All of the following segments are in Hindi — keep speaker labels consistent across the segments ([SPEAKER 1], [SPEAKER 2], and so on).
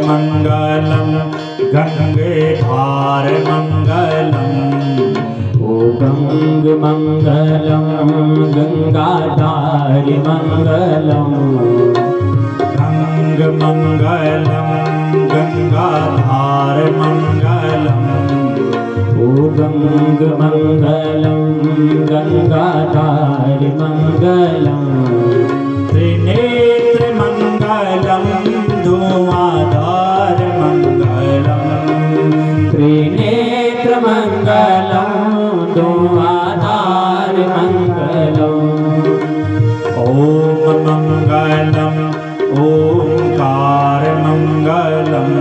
[SPEAKER 1] मंगलम गंगे धार मंगलम।
[SPEAKER 2] ओ गंग मंगलम गंगाधार मंगलम।
[SPEAKER 1] गंग मंगलम गंगाधार मंगलम।
[SPEAKER 2] ओ गंग मंगलम गंगाधार मंगलम।
[SPEAKER 1] त्रिनेत्र मंगलम धुआंधार मंगलम।
[SPEAKER 2] त्रिनेत्र मंगलम धुआंधार मंगलम।
[SPEAKER 1] ओम मंगलम ओंकार मंगलम।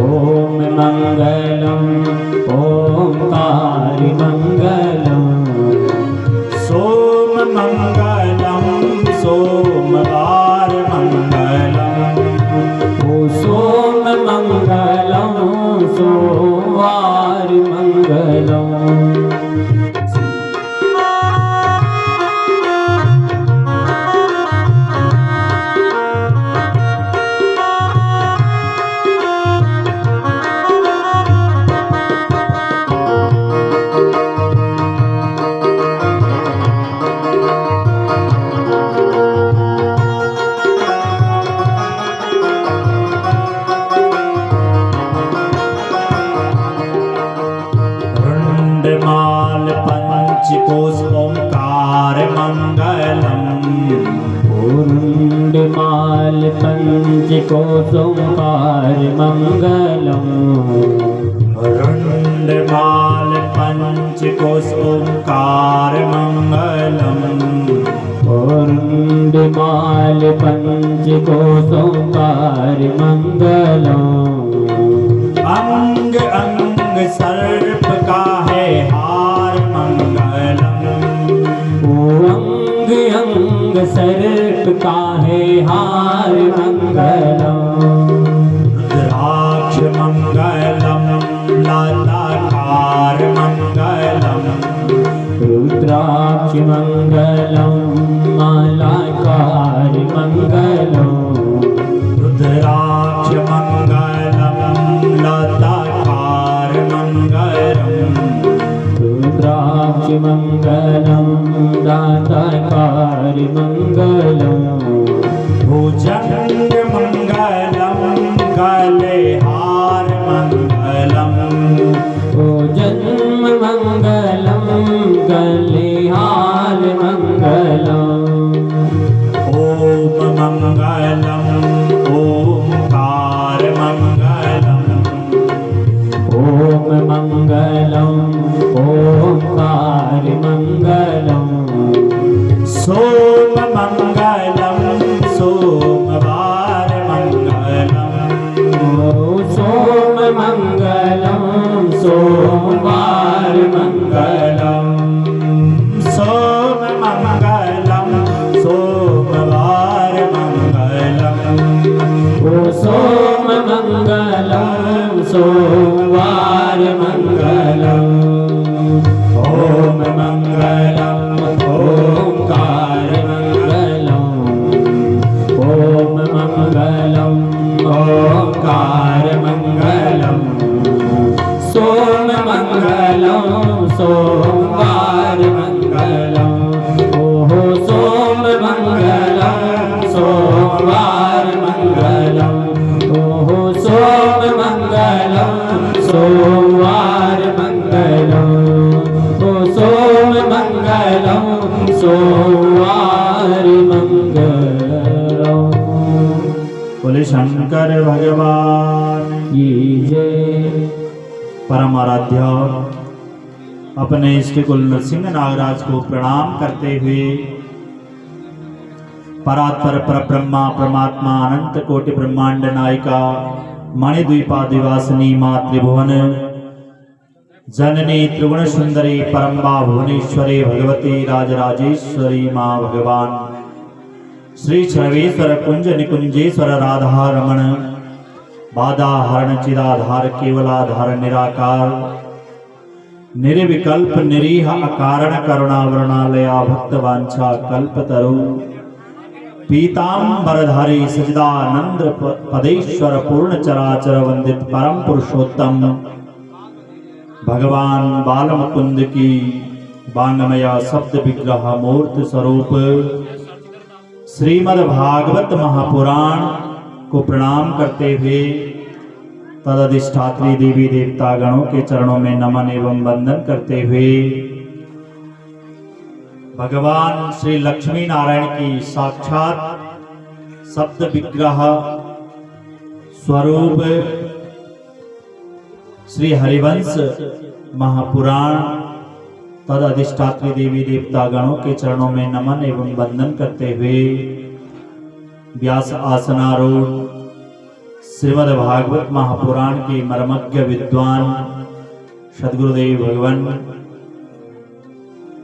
[SPEAKER 2] ओम मंगलम ओंकार मंगलम।
[SPEAKER 1] सोम मंगलम सोमवार मंगलम।
[SPEAKER 2] ओ सोम मंगलम सोमवार मंगलम।
[SPEAKER 1] रुंडमाल पंचकोश ओंकार मंगलम।
[SPEAKER 2] रुंडमाल पंचकोश ओंकार मंगलम।
[SPEAKER 1] रुंडमाल पंचकोश ओंकार मंगलम।
[SPEAKER 2] रुंडमाल पंचकोश ओंकार मंगलम।
[SPEAKER 1] अंग अंग सर्प का है हार मंगलम।
[SPEAKER 2] ओ अंग अंग सर्प का है हार मंगलम।
[SPEAKER 1] रुद्राक्ष मंगलम ललाकार मंगलम।
[SPEAKER 2] रुद्राक्ष मंगलम मालाकार मंगलम।
[SPEAKER 1] रुद्राक्ष मंगलम ललाकार मंगलम।
[SPEAKER 2] रुद्राक्ष मंगलम दाताकार मंगलम।
[SPEAKER 1] भुजंग मंगलम गले हार मंगलम।
[SPEAKER 2] ओ जन्म मंगलम गले हार मंगलम।
[SPEAKER 1] ओम मंगलम ओंकार मंगलम।
[SPEAKER 2] ओम मंगलम ओंकार मंगलम।
[SPEAKER 1] सोम मंगलम सोमवार मंगलम।
[SPEAKER 2] ओ सोम मंगलम सोमवार मंगलम।
[SPEAKER 1] सोम मंगलम सोमवार मंगलम।
[SPEAKER 2] ओ सोम मंगलम सोमवार मंगलम। ओम मंगलम ओंकार मंगलम। ओम मंगलम ओंकार मंगलम। सोम मंगलम सोमवार मंगलम। ओहो सोम मंगलम सोमवार मंगलम। ओहो सोम मंगलम सोमवार मंगलम। ओ सोम मंगलम सोमवार मंगलम।
[SPEAKER 1] बोले शंकर भगवान
[SPEAKER 2] की जय।
[SPEAKER 1] परम आराध्य अपने इष्ट कुल नरसिंह नागराज को प्रणाम करते हुए परात्पर परब्रह्मा परमात्मा अनंत कोटि ब्रह्मांड नायिका मणिद्वीपादिवासिनी माँ त्रिभुवन जननी त्रिगुण सुंदरी परम्बा भुवनेश्वरी भगवती राजराजेश्वरी माँ भगवान श्री सर्वेश्वर कुंज निकुंजेश्वर राधा रमण बाधा हरण चिराधार केवलाधार निराकार निर्विकल्प निरीह अकारण करुणावरणालया भक्तवांछा कल्पतरु पीतांबरधारी सचिदानंद पदेश्वर पूर्ण चराचर वंदित परम पुरुषोत्तम भगवान बाल मुकुंद की वांगमय शब्द विग्रह मूर्ति स्वरूप श्रीमद् भागवत महापुराण को प्रणाम करते हुए तदधिष्ठात्री देवी देवता गणों के चरणों में नमन एवं वंदन करते हुए भगवान श्री लक्ष्मी नारायण की साक्षात शब्द विग्रह स्वरूप श्री हरिवंश महापुराण तद अधिष्ठात्री देवी देवता गणों के चरणों में नमन एवं वंदन करते हुए व्यास आसनारूढ़ श्रीमद् भागवत महापुराण के मर्मज्ञ विद्वान सद्गुरुदेव भगवान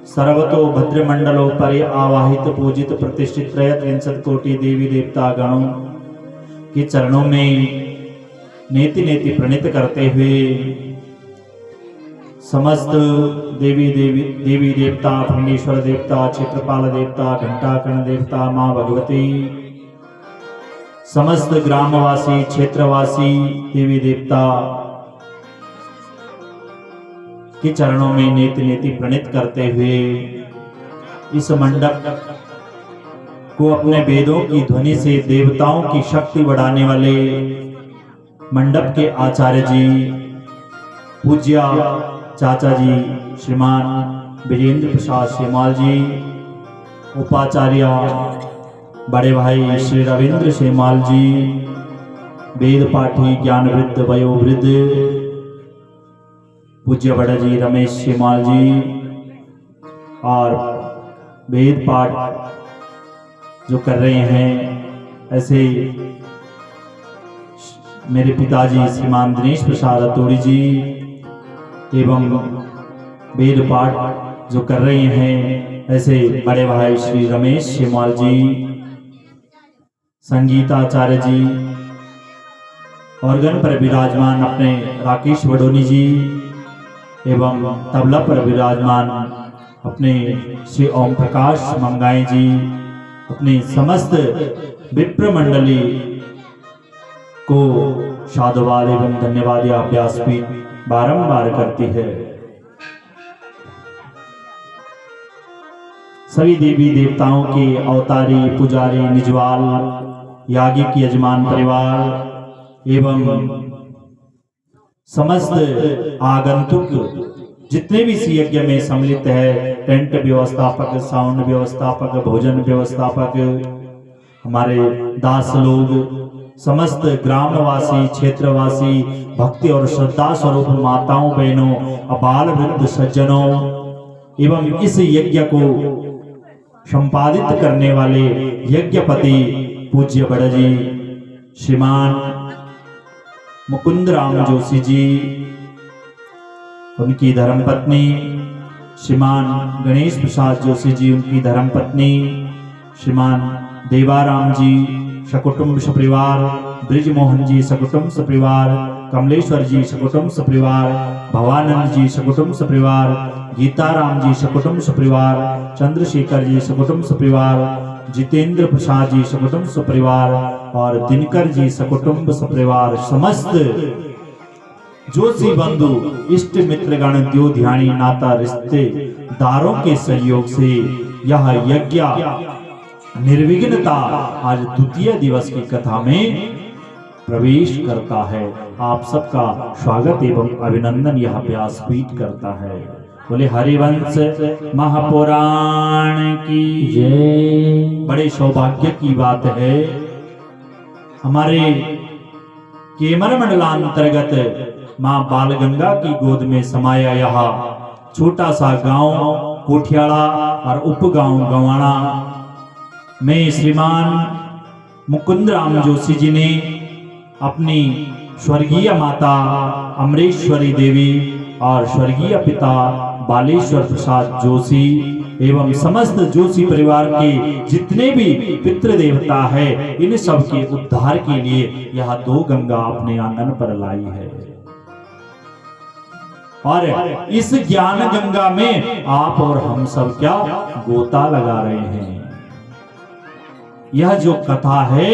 [SPEAKER 1] सर्वतो भद्रमंडलों पर आवाहित पूजित प्रतिष्ठित त्रयत्रिंशत् कोटि देवी देवता गणों के चरणों में नेति नेति प्रणित करते हुए समस्त देवी देवता खंडेश्वर देवता क्षेत्रपाल देवता घंटाकर्ण देवता मां भगवती समस्त ग्रामवासी क्षेत्रवासी देवी देवता के चरणों में नेति नेति प्रणित करते हुए इस मंडप को अपने वेदों की ध्वनि से देवताओं की शक्ति बढ़ाने वाले मंडप के आचार्य जी पूज्य चाचा जी श्रीमान विजेंद्र प्रसाद शेमाल जी, उपाचार्य बड़े भाई श्री रविंद्र शेमाल जी, वेद पाठी ज्ञान वृद्ध वयोवृद्ध पूज्य बड़े जी रमेश शेमाल जी और वेद पाठ जो कर रहे हैं ऐसे मेरे पिताजी श्रीमान दिनेश प्रसाद अतोड़ी जी एवं वेद पाठ जो कर रहे हैं ऐसे बड़े भाई श्री रमेश शेमाल जी, संगीताचार्य जी, ऑर्गन पर विराजमान अपने राकेश वडोनी जी एवं तबला पर विराजमान अपने श्री ओम प्रकाश मंगाई जी, अपने समस्त विप्र मंडली को साधुवाद एवं धन्यवाद या व्यासपीठ बारंबार करती है। सभी देवी देवताओं के अवतारी पुजारी निजवाल याज्ञिक यजमान परिवार एवं समस्त आगंतुक जितने भी इस यज्ञ में सम्मिलित है, टेंट व्यवस्थापक, साउंड व्यवस्थापक, भोजन व्यवस्थापक, हमारे दास लोग, समस्त ग्रामवासी क्षेत्रवासी भक्ति और श्रद्धा स्वरूप माताओं बहनों अबाल वृद्ध सज्जनों एवं इस यज्ञ को संपादित करने वाले यज्ञपति पूज्य बड़े जी श्रीमान मुकुंद राम जोशी जी, उनकी धर्मपत्नी श्रीमान गणेश प्रसाद जोशी जी, उनकी धर्मपत्नी श्रीमान देवाराम जी सकुटुंब सपरिवार, ब्रिजमोहन जी सकुटुंब सपरिवार, कमलेश्वर जी सकुटुंब सपरिवार, भवानंद जी सकुटुंब सपरिवार, गीताराम जी सकुटुंब सपरिवार, चंद्रशेखर जी सकुटुंब सपरिवार, जितेंद्र प्रसाद जी सकुटुंब सपरिवार और दिनकर जी सकुटुंब सपरिवार, समस्त जोशी बंधु इष्ट मित्र गण द्यो ध्यानी नाता रिश्तेदारों के सहयोग से यह यज्ञ निर्विघ्नता आज द्वितीय दिवस की कथा में प्रवेश करता है। आप सबका स्वागत एवं अभिनंदन यह व्यासपीठ करता है। बोले हरिवंश महापुराण की जय। बड़े सौभाग्य की बात है, हमारे केमर मंडलांतर्गत मां बालगंगा की गोद में समाया यह छोटा सा गांव कोठियाड़ा और उपगांव गवाना में श्रीमान मुकुंद राम जोशी जी ने अपनी स्वर्गीय माता अमरेश्वरी देवी और स्वर्गीय पिता बालेश्वर प्रसाद जोशी एवं समस्त जोशी परिवार के जितने भी पितृ देवता है, इन सब के उद्धार के लिए यह दो गंगा अपने आंगन पर लाई है। और इस ज्ञान गंगा में आप और हम सब क्या गोता लगा रहे हैं। यह जो कथा है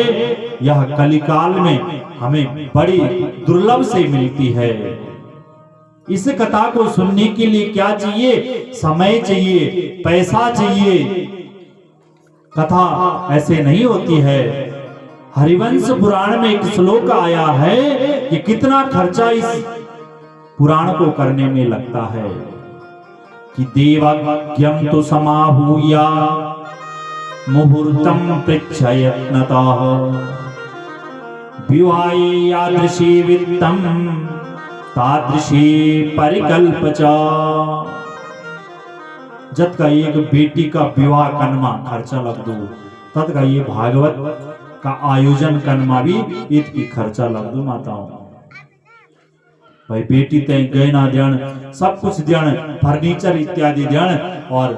[SPEAKER 1] यह कलिकाल में हमें बड़ी दुर्लभ से मिलती है। इस कथा को सुनने के लिए क्या चाहिए? समय चाहिए, पैसा चाहिए। कथा ऐसे नहीं होती है। हरिवंश पुराण में एक श्लोक आया है कि कितना खर्चा इस पुराण को करने में लगता है कि देवज्ञं तु समाहूया मुहूर्तं पृच्छयत्नतः विवाहे यादृशी वित्तं तादृशी परिकल्प च। जत का एक बेटी का विवाह कनमा खर्चा लग दो, तद का ये भागवत का आयोजन कनमा भी इतकी खर्चा लग दो माताओं। भाई बेटी ते गहना देन, सब कुछ देन, फर्नीचर इत्यादि देन, और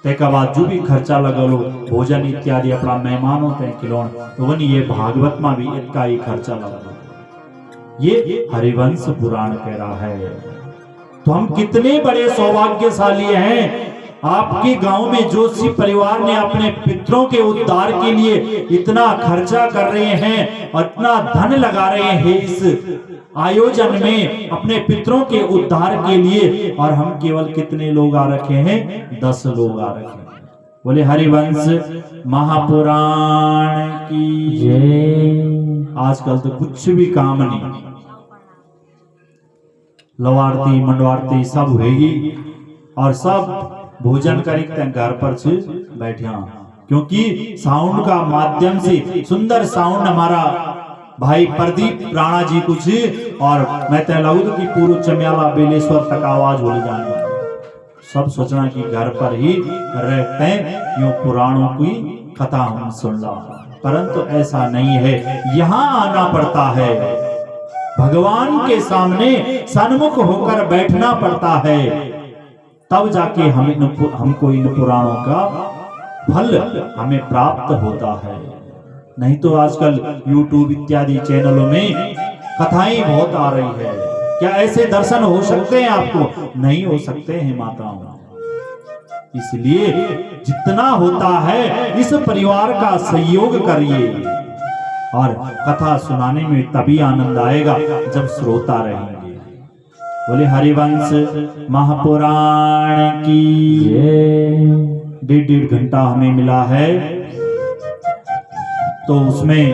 [SPEAKER 1] तेका बाद जो भी खर्चा लगलो भोजन इत्यादि अपना मेहमानों ते खिलौन, तो वनी ये भागवत में भी इतना ही खर्चा लगलो। ये हरिवंश पुराण कह रहा है। तो हम कितने बड़े सौभाग्यशाली हैं। आपके गांव में जोशी परिवार ने अपने पितरों के उद्धार के लिए इतना खर्चा कर रहे हैं और इतना धन लगा रहे हैं इस आयोजन में अपने पितरों के उद्धार के लिए, और हम केवल कितने लोग आ रखे हैं? 10 लोग आ रखे हैं। बोले हरिवंश महापुराण की जय। आजकल तो कुछ भी काम नहीं, लवारती मंडवारती सब होगी और सब भोजन करके घर पर से बैठे, क्योंकि साउंड का माध्यम से सुंदर साउंड हमारा भाई प्रदीप राणा जी कुछ, और मैं तय लगू कि पूर्व चमियाला बेलेश्वर तक आवाज हो जाने। सब सोचना कि घर पर ही रहते हैं यूं पुराणों की कथा हम सुन रहा, परंतु ऐसा नहीं है। यहाँ आना पड़ता है, भगवान के सामने सन्मुख होकर बैठना पड़ता है, तब जाके हमको इन पुराणों का फल हमें प्राप्त होता है। नहीं तो आजकल YouTube इत्यादि चैनलों में कथाएं बहुत आ रही है। क्या ऐसे दर्शन हो सकते हैं आपको? नहीं हो सकते हैं माताओं। इसलिए जितना होता है इस परिवार का सहयोग करिए, और कथा सुनाने में तभी आनंद आएगा जब श्रोता रहेंगे। बोले हरिवंश महापुराण की जय। 1.5 घंटा हमें मिला है, तो उसमें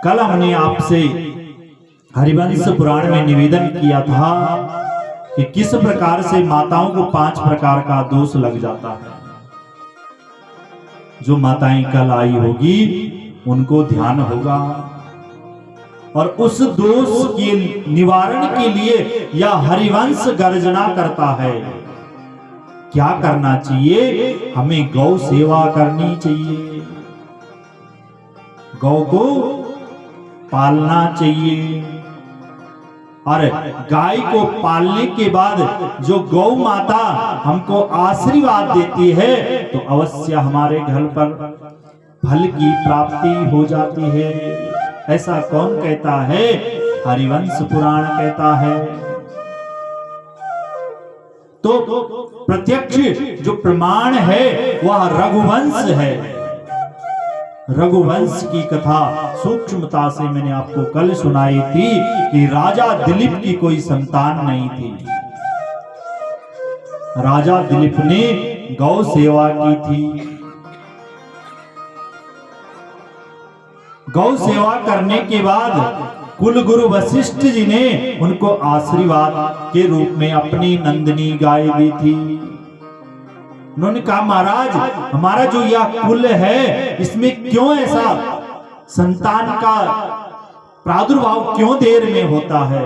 [SPEAKER 1] कल हमने आपसे हरिवंश पुराण में निवेदन किया था कि किस प्रकार से माताओं को 5 प्रकार का दोष लग जाता है। जो माताएं कल आई होगी उनको ध्यान होगा, और उस दोष के निवारण के लिए यह हरिवंश गर्जना करता है। क्या करना चाहिए? हमें गौ सेवा करनी चाहिए, गौ को पालना चाहिए, और गाय को पालने के बाद जो गौ माता हमको आशीर्वाद देती है तो अवश्य हमारे घर पर फल की प्राप्ति हो जाती है। ऐसा कौन कहता है? हरिवंश पुराण कहता है। तो प्रत्यक्ष जो प्रमाण है वह रघुवंश है। रघुवंश की कथा सूक्ष्मता से मैंने आपको कल सुनाई थी कि राजा दिलीप की कोई संतान नहीं थी। राजा दिलीप ने गौ सेवा की थी। गौ सेवा करने के बाद कुल गुरु वशिष्ठ जी ने उनको आशीर्वाद के रूप में अपनी नंदिनी गाय दी थी। उन्होंने कहा महाराज हमारा जो यह कुल है इसमें क्यों ऐसा संतान का प्रादुर्भाव क्यों देर में होता है?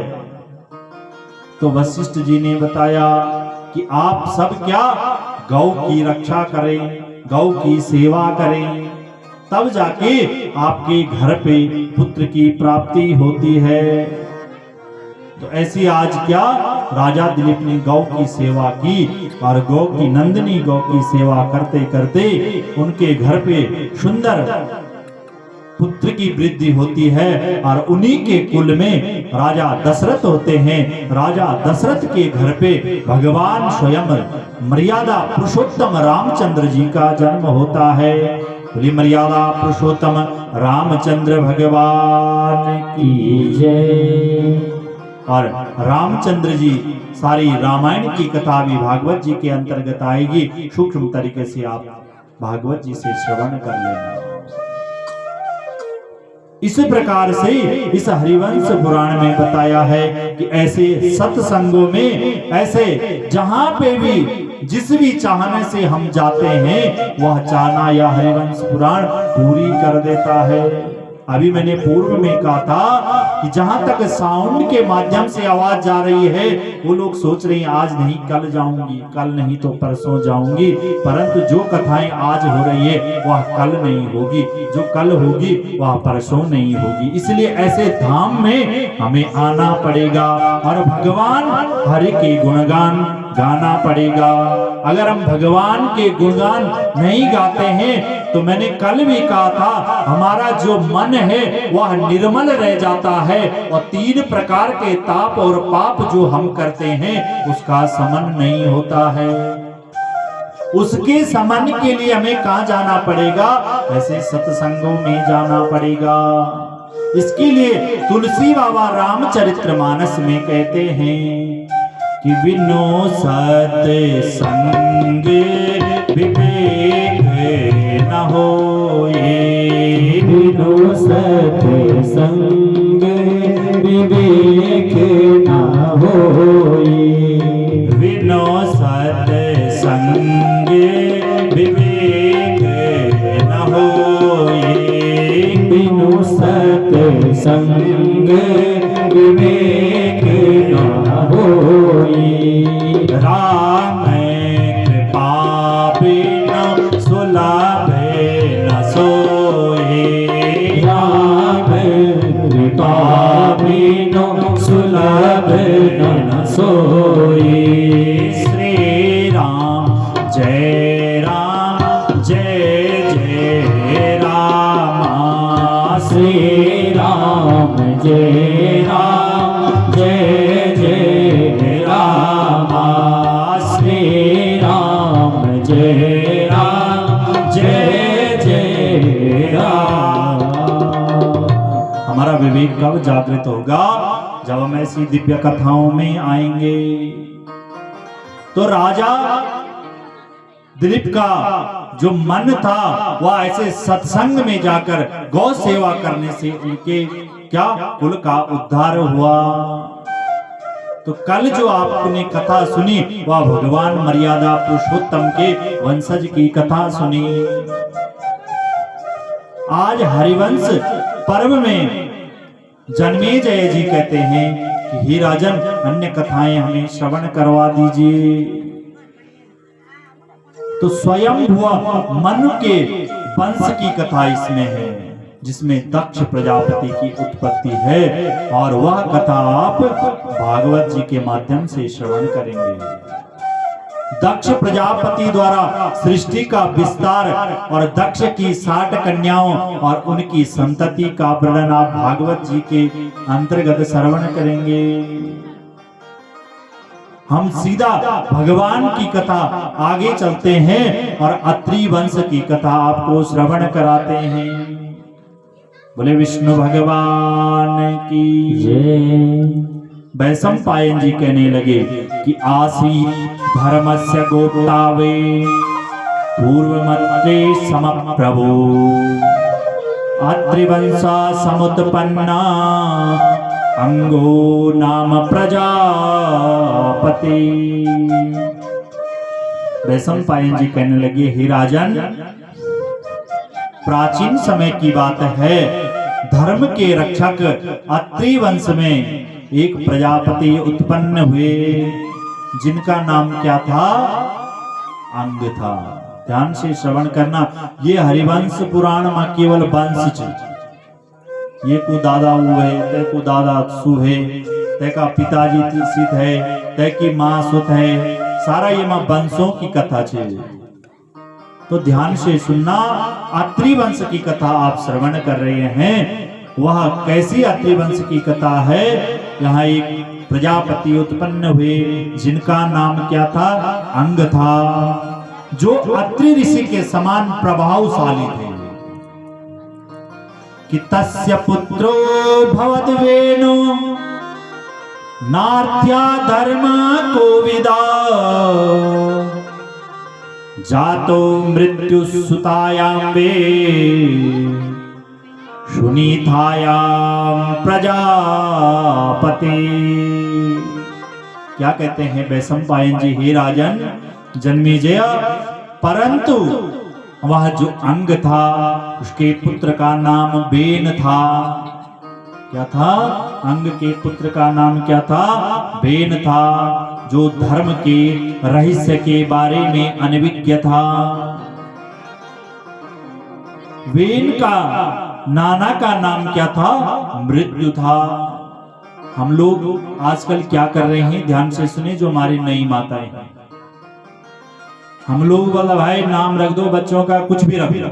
[SPEAKER 1] तो वशिष्ठ जी ने बताया कि आप सब क्या गौ की रक्षा करें, गौ की सेवा करें, तब जाके आपके घर पे पुत्र की प्राप्ति होती है। तो ऐसी आज क्या राजा दिलीप ने गौ की सेवा की, और गौ की नंदिनी गौ की सेवा करते करते उनके घर पे सुंदर पुत्र की वृद्धि होती है, और उन्हीं के कुल में राजा दशरथ होते हैं। राजा दशरथ के घर पे भगवान स्वयं मर्यादा पुरुषोत्तम रामचंद्र जी का जन्म होता है। बोलिए मर्यादा पुरुषोत्तम रामचंद्र भगवान की।
[SPEAKER 2] जय।
[SPEAKER 1] और रामचंद्र जी सारी रामायण की कथा भी भागवत जी के अंतर्गत आएगी। सूक्ष्म तरीके से आप भागवत जी से श्रवण कर लेना। इस प्रकार से इस हरिवंश पुराण में बताया है कि ऐसे सत्संगों में, ऐसे जहां पे भी जिस भी चाहने से हम जाते हैं वह चाहना यह हरिवंश पुराण पूरी कर देता है। अभी मैंने पूर्व में कहा था कि जहां तक साउंड के माध्यम से आवाज जा रही है वो लोग सोच रहे हैं आज नहीं कल जाऊंगी, कल नहीं तो परसों जाऊंगी, परंतु जो कथाएं आज हो रही है वह कल नहीं होगी, जो कल होगी वह परसों नहीं होगी। इसलिए ऐसे धाम में हमें आना पड़ेगा और भगवान हरि के गुणगान गाना पड़ेगा। अगर हम भगवान के गुणगान नहीं गाते हैं तो मैंने कल भी कहा था हमारा जो मन है वह निर्मल रह जाता है और 3 प्रकार के ताप और पाप जो हम करते हैं उसका समन नहीं होता है। उसके समन के लिए हमें कहां जाना पड़ेगा? ऐसे सत्संगों में जाना पड़ेगा। इसके लिए तुलसी बाबा रामचरितमानस में कहते हैं कि बिनु सत्संग विवेक न होए,
[SPEAKER 2] बिनु सत्संग विवेक न होए,
[SPEAKER 1] बिनु सत्संग विवेक न होए,
[SPEAKER 2] बिनु सत्संग विवेक न होए।
[SPEAKER 1] राम कृपा बिनु सुलभ न सोए,
[SPEAKER 2] राम कृपा बिनु सुलभ न सोए।
[SPEAKER 1] श्री राम जय राम जय जय राम,
[SPEAKER 2] श्री राम जय राम जय जय राम, श्री राम जय राम जय जय राम।
[SPEAKER 1] हमारा विवेक कब जागृत होगा? जब हम ऐसी दिव्य कथाओं में आएंगे। तो राजा दिलीप का जो मन था वह ऐसे सत्संग में जाकर गौ सेवा करने से उनके क्या कुल का उद्धार हुआ। तो कल जो आपने कथा सुनी वह भगवान मर्यादा पुरुषोत्तम के वंशज की कथा सुनी। आज हरिवंश पर्व में जन्मेजय जी कहते हैं कि हे राजन अन्य कथाएं हमें श्रवण करवा दीजिए। तो स्वयं हुआ मनु के वंश की कथा इसमें है जिसमें दक्ष प्रजापति की उत्पत्ति है और वह कथा आप भागवत जी के माध्यम से श्रवण करेंगे। दक्ष प्रजापति द्वारा सृष्टि का विस्तार और दक्ष की 60 कन्याओं और उनकी संतति का वर्णन आप भागवत जी के अंतर्गत श्रवण करेंगे। हम सीधा भगवान की कथा आगे चलते हैं और अत्रि वंश की कथा आपको श्रवण कराते हैं। बोले विष्णु भगवान की जय। वैशंपायन जी कहने लगे कि आसी धर्मस्य गोप्तावे पूर्वमत्रे समप्रभो अत्रिवंशा समुत्पन्ना अंगो नाम प्रजापति। वैशंपायन जी कहने लगे हे राजन, प्राचीन समय की बात है, धर्म के रक्षक अत्रि वंश में एक प्रजापति उत्पन्न हुए जिनका नाम क्या था? अंग था। ध्यान से श्रवण करना, ये हरिवंश पुराण में केवल वंश ये को दादा हुए, तय को दादा सु है, तय का पिताजी सीत है, तय की माँ सुत है, सारा ये माँ वंशों की कथा छे। तो ध्यान से सुनना, अत्रि वंश की कथा आप श्रवण कर रहे हैं। वह कैसी अत्रि वंश की कथा है? यहाँ एक प्रजापति उत्पन्न हुए जिनका नाम क्या था? अंग था, जो अत्रि ऋषि के समान प्रभावशाली थे। कि तस्य पुत्रो भवद्वेनो नार्त्या धर्म कोविदा जातो मृत्यु सुतायां वे सुनीतायां प्रजापति। क्या कहते हैं वैशंपायन जी, हे राजन जन्मेजय, परंतु वह जो अंग था उसके पुत्र का नाम बेन था। क्या था? अंग के पुत्र का नाम क्या था? बेन था, जो धर्म के रहस्य के बारे में अनभिज्ञ था। बेन का नाना का नाम क्या था? मृत्यु था। हम लोग आजकल क्या कर रहे हैं, ध्यान से सुने जो हमारी नई माताएं हैं। हम लोग बोला भाई नाम रख दो बच्चों का, कुछ भी रख दो,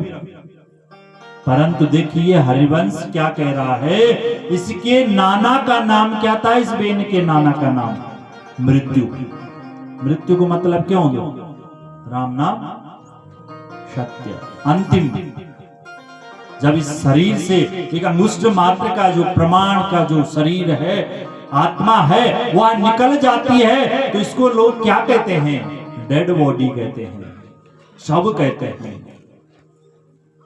[SPEAKER 1] परंतु देखिए हरिवंश क्या कह रहा है, इसके नाना का नाम क्या था? इस बेन के नाना का नाम मृत्यु। मृत्यु को मतलब क्यों दो? राम नाम सत्य। अंतिम जब इस शरीर से एक अंगुष्ठ मात्र का जो प्रमाण का जो शरीर है, आत्मा है, वह निकल जाती है तो इसको लोग क्या कहते हैं? डेड बॉडी कहते हैं, शव कहते हैं।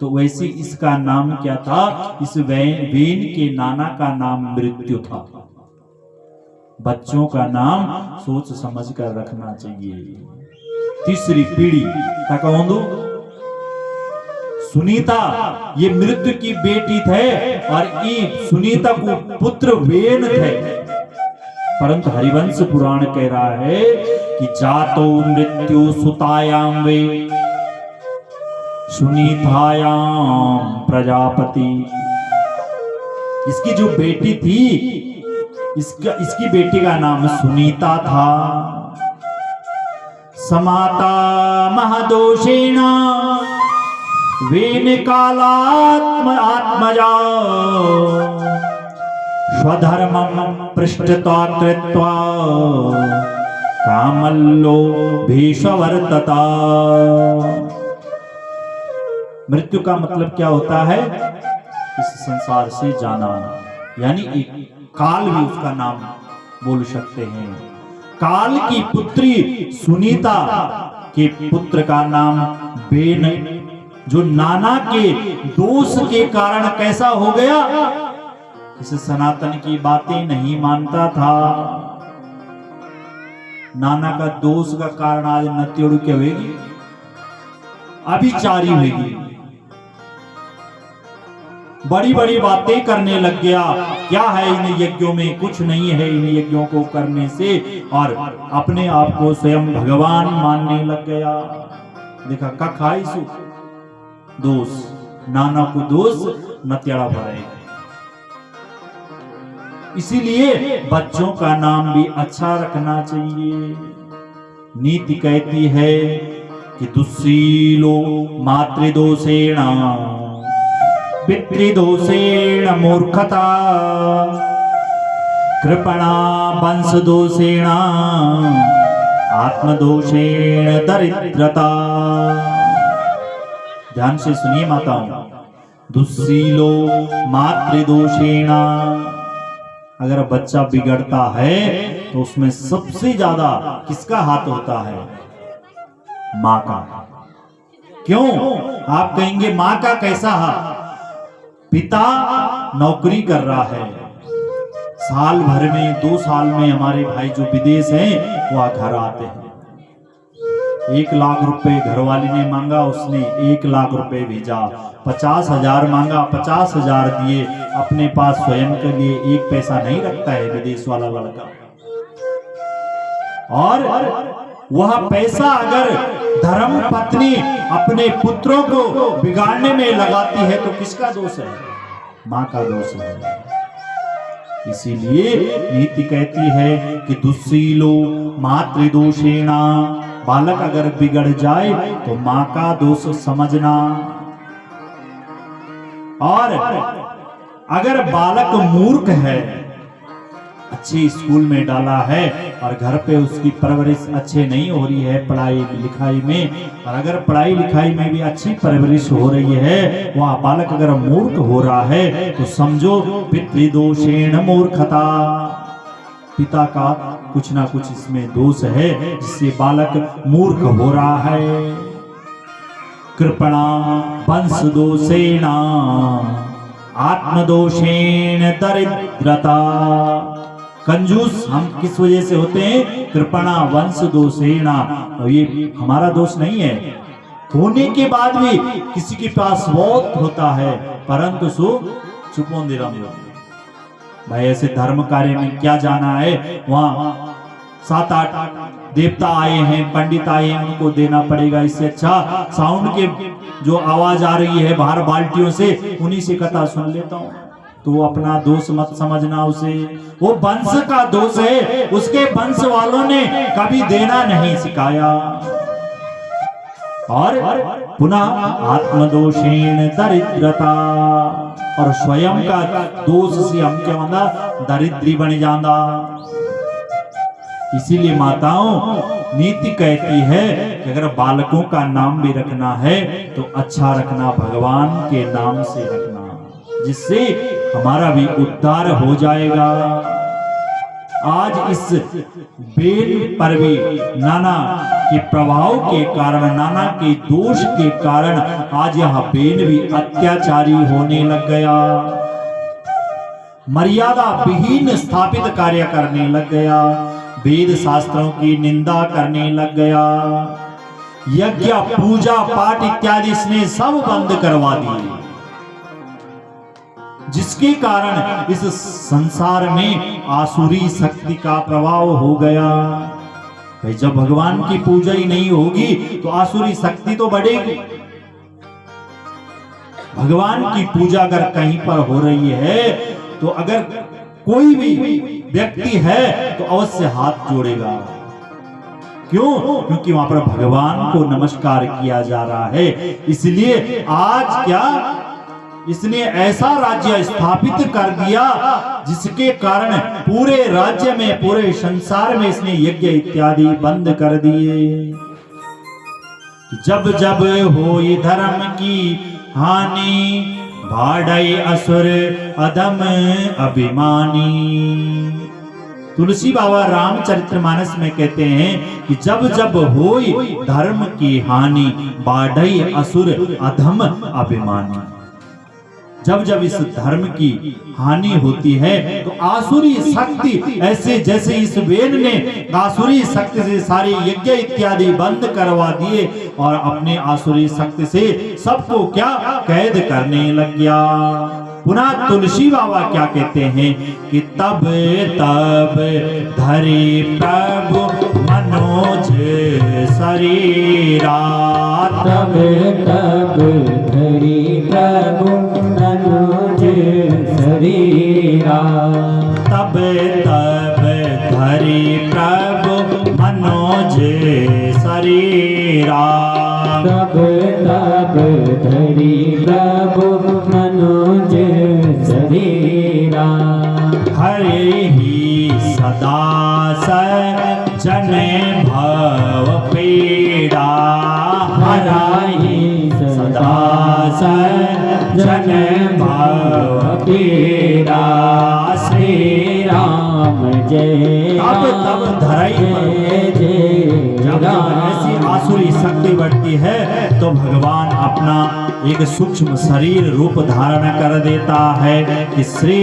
[SPEAKER 1] तो वैसे इसका नाम क्या था? इस वेन के नाना का नाम मृत्यु था। बच्चों का नाम सोच समझ कर रखना चाहिए। तीसरी पीढ़ी तक सुनीता ये मृत्यु की बेटी थे और ये सुनीता को पुत्र वेन थे, परंतु हरिवंश पुराण कह रहा है कि जातो मृत्यु सुतायाम वे सुनीतायाम प्रजापति। इसकी जो बेटी थी, इसकी बेटी का नाम सुनीता था। समाता महदोषेण वेन कालात्म आत्मजा स्वधर्मं पृष्ठता कृत्वा कामल्लो भीषवर्तता। मृत्यु का मतलब क्या होता है? इस संसार से जाना, यानी एक काल भी उसका नाम बोल सकते हैं। काल की पुत्री सुनीता के पुत्र का नाम बेन, जो नाना के दोष के कारण कैसा हो गया? इस सनातन की बातें नहीं मानता था। नाना का दोष का कारण आज नत्योड़ू क्या होगी? अभिचारी होगी, बड़ी बड़ी बातें करने लग गया। क्या है इन यज्ञों में? कुछ नहीं है इन यज्ञों को करने से, और अपने आप को स्वयं भगवान मानने लग गया। देखा का खाई सु दोष, नाना को दोष नत्याड़ा भरे। इसीलिए बच्चों का नाम भी अच्छा रखना चाहिए। नीति कहती है कि दुस्सीलो मातृदोषेण पितृदोषेण मूर्खता कृपणा वंशदोषेण आत्मदोषेण दरिद्रता। ध्यान से सुनिए माताओं, दुस्सीलो मातृदोषेण, अगर बच्चा बिगड़ता है तो उसमें सबसे ज्यादा किसका हाथ होता है? माँ का। क्यों? आप कहेंगे माँ का कैसा हाथ? पिता नौकरी कर रहा है, साल भर में 2 साल में हमारे भाई जो विदेश हैं वह घर आते हैं। 1 लाख रुपए घरवाली ने मांगा, उसने 1 लाख रुपए भेजा। 50,000 मांगा, 50,000 दिए। अपने पास स्वयं के लिए 1 पैसा नहीं रखता है विदेश वाला लड़का। और वह पैसा अगर धर्म पत्नी अपने पुत्रों को बिगाड़ने में लगाती है तो किसका दोष है? माँ का दोष है। इसीलिए नीति कहती है कि दुस्सीलो मातृदोषेण, बालक अगर बिगड़ जाए तो माँ का दोष समझना। और अगर बालक मूर्ख है अच्छे स्कूल में डाला है और घर पे उसकी परवरिश अच्छे नहीं हो रही है पढ़ाई लिखाई में, और अगर पढ़ाई लिखाई में भी अच्छी परवरिश हो रही है, वह बालक अगर मूर्ख हो रहा है तो समझो पितृदोषेण मूर्खता, पिता का कुछ ना कुछ इसमें दोष है जिससे बालक मूर्ख हो रहा है। कृपणा वंश दोषेण आत्मदोषेण दरिद्रता। कंजूस हम किस वजह से होते हैं? कृपणा वंश दोषेण। ये हमारा दोष नहीं है, होने के बाद भी किसी के पास बहुत होता है परंतु सो चुपोंदिरम। भाई ऐसे धर्म कार्य में क्या जाना है, वहां 7-8 देवता आए हैं, पंडित आए हैं, उनको देना पड़ेगा। इससे अच्छा साउंड के जो आवाज आ रही है बाहर बाल्टियों से, उन्हीं से कथा सुन लेता हूं। तो वो अपना दोष मत समझना, उसे वो वंश का दोष है, उसके वंश वालों ने कभी देना नहीं सिखाया। और पुनः आत्मदोषेण दरिद्रता, और स्वयं का दोष से हम क्या होता, दरिद्री बन जाता। इसीलिए माताओं नीति कहती है कि अगर बालकों का नाम भी रखना है तो अच्छा रखना, भगवान के नाम से रखना, जिससे हमारा भी उद्धार हो जाएगा। आज इस बेन पर भी नाना के प्रभाव के कारण, नाना के दोष के कारण आज यह बेन भी अत्याचारी होने लग गया, मर्यादा विहीन स्थापित कार्य करने लग गया, वेद शास्त्रों की निंदा करने लग गया, यज्ञ पूजा पाठ इत्यादि इसने सब बंद करवा दिए, जिसके कारण इस संसार में आसुरी शक्ति का प्रभाव हो गया। भाई जब भगवान की पूजा ही नहीं होगी तो आसुरी शक्ति तो बढ़ेगी। भगवान की पूजा अगर कहीं पर हो रही है तो अगर कोई भी व्यक्ति है तो अवश्य हाथ जोड़ेगा। क्यों? क्योंकि वहां पर भगवान को नमस्कार किया जा रहा है। इसलिए आज क्या इसने ऐसा राज्य स्थापित कर दिया जिसके कारण पूरे राज्य में, पूरे संसार में इसने यज्ञ इत्यादि बंद कर दिए। जब जब होई धर्म की हानि, भाड़ई असुर अधम अभिमानी। तुलसी बाबा रामचरितमानस में कहते हैं कि जब जब होई धर्म की हानि, बाढ़ई असुर अधम अभिमानी। जब जब इस धर्म की हानि होती है तो आसुरी शक्ति, ऐसे जैसे इस वेद ने आसुरी शक्ति से सारे यज्ञ इत्यादि बंद करवा दिए और अपने आसुरी शक्ति से सबको क्या कैद करने लग गया। पुनः तुलसी बाबा क्या कहते हैं कि तब तब धरे प्रभु मनोज शरीरा,
[SPEAKER 2] तब तब धरी प्रभु मनोज शरीरा,
[SPEAKER 1] तब तब धरे प्रभु मनोज शरीरा,
[SPEAKER 2] तब तब धरी प्रभु मनोज शरीरा।
[SPEAKER 1] हरे ही सदा सज्जन भव पीड़ा,
[SPEAKER 2] हराई सदा सज्जन भव पीड़ा। श्री राम जय
[SPEAKER 1] तब तब धराई जब ऐसी आसुरी शक्ति बढ़ती है तो भगवान अपना एक सूक्ष्म शरीर रूप धारण कर देता है कि श्री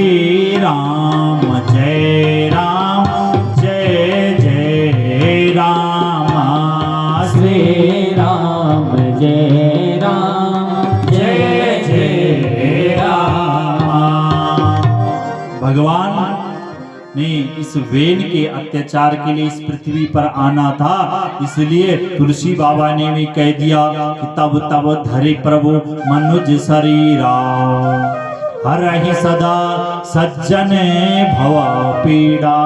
[SPEAKER 1] राम जय जय राम,
[SPEAKER 2] श्री राम जय जय राम।
[SPEAKER 1] भगवान ने इस वेन के अत्याचार के लिए इस पृथ्वी पर आना था, इसलिए तुलसी बाबा ने भी कह दिया कि तब तब धरे प्रभु मनुज शरीरा, हरहि सदा सज्जन भव पीड़ा।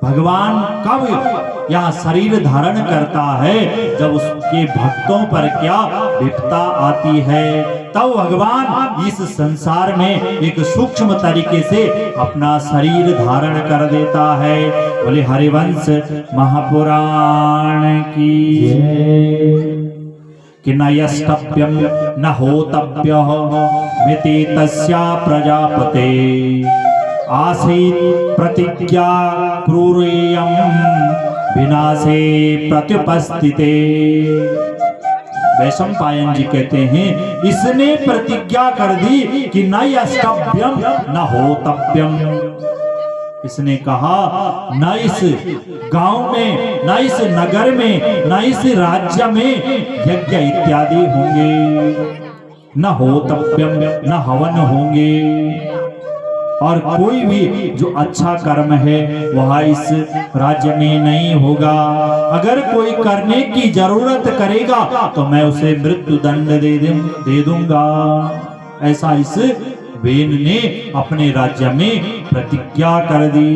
[SPEAKER 1] भगवान कब यह शरीर धारण करता है? जब उसके भक्तों पर क्या विपदा आती है, तब भगवान इस संसार में एक सूक्ष्म तरीके से अपना शरीर धारण कर देता है। बोले हरिवंश महापुराण की कि न यस्तव्यम न होतव्यः मिति तस्या प्रजापते आसीत् प्रतिज्ञा क्रूरेयं विनाशे प्रत्युपस्थिते। वैशंपायन जी कहते हैं इसने प्रतिज्ञा कर दी कि न यस्तव्यम न होतव्यम। इसने कहा न इस गांव में, न इस नगर में, न इस राज्य में यज्ञ इत्यादि होंगे, न होतव्यम न हवन होंगे, और कोई भी जो अच्छा कर्म है वह इस राज्य में नहीं होगा। अगर कोई करने की जरूरत करेगा तो मैं उसे मृत्यु दंड दे दूंगा। ऐसा इस वेन ने अपने राज्य में प्रतिज्ञा कर दी।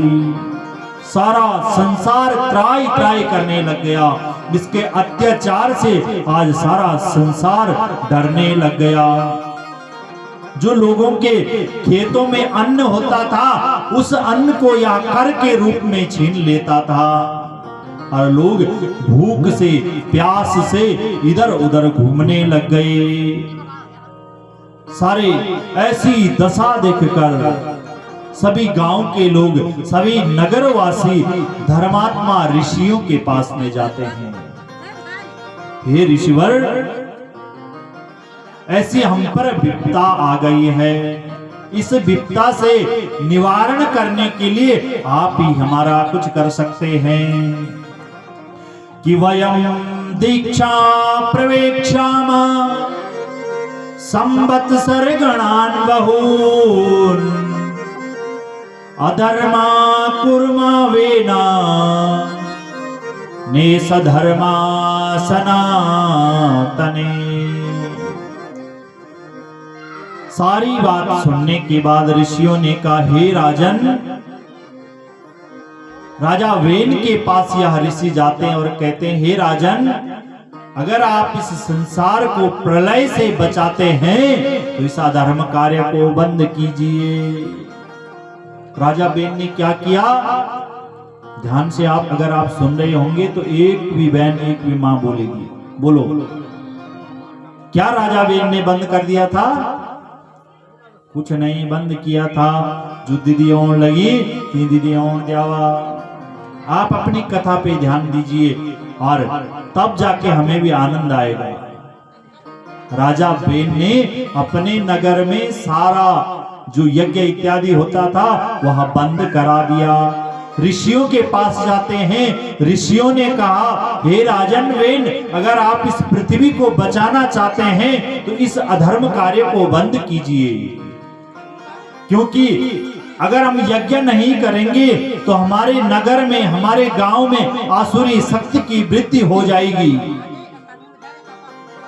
[SPEAKER 1] सारा संसार त्राई त्राई करने लग गया। इसके अत्याचार से आज सारा संसार डरने लग गया। जो लोगों के खेतों में अन्न होता था उस अन्न को यह कर के रूप में छीन लेता था, और लोग भूख से प्यास से इधर उधर घूमने लग गए। सारे ऐसी दशा देखकर सभी गांव के लोग, सभी नगरवासी धर्मात्मा ऋषियों के पास में जाते हैं। हे ऋषिवर, ऐसी हम पर विपदा आ गई है। इस विपदा से निवारण करने के लिए आप ही हमारा कुछ कर सकते हैं। कि वयम दीक्षा प्रवेक्षाम संवत्सर गणान बहून अधर्मा कुर्मा वेना नेस धर्मा सनातने। सारी बात सुनने के बाद ऋषियों ने कहा, हे राजन, राजा वेन के पास यह ऋषि जाते हैं और कहते हैं, हे राजन, अगर आप इस संसार को प्रलय से बचाते हैं तो इस अधर्म कार्य को बंद कीजिए। राजा वेन ने क्या किया? ध्यान से अगर आप सुन रहे होंगे तो एक भी बहन एक भी मां बोलेगी। बोलो, क्या राजा वेन ने बंद कर दिया था? कुछ नहीं बंद किया था। जो दीदी ओण लगी तीन दीदी ओण द्यावा। आप अपनी कथा पे ध्यान दीजिए और तब जाके हमें भी आनंद आएगा। राजा वेन ने अपने नगर में सारा जो यज्ञ इत्यादि होता था वह बंद करा दिया। ऋषियों के पास जाते हैं। ऋषियों ने कहा, हे राजन वेन, अगर आप इस पृथ्वी को बचाना चाहते हैं तो इस अधर्म कार्य को बंद कीजिए, क्योंकि अगर हम यज्ञ नहीं करेंगे तो हमारे नगर में, हमारे गांव में आसुरी शक्ति की वृद्धि हो जाएगी,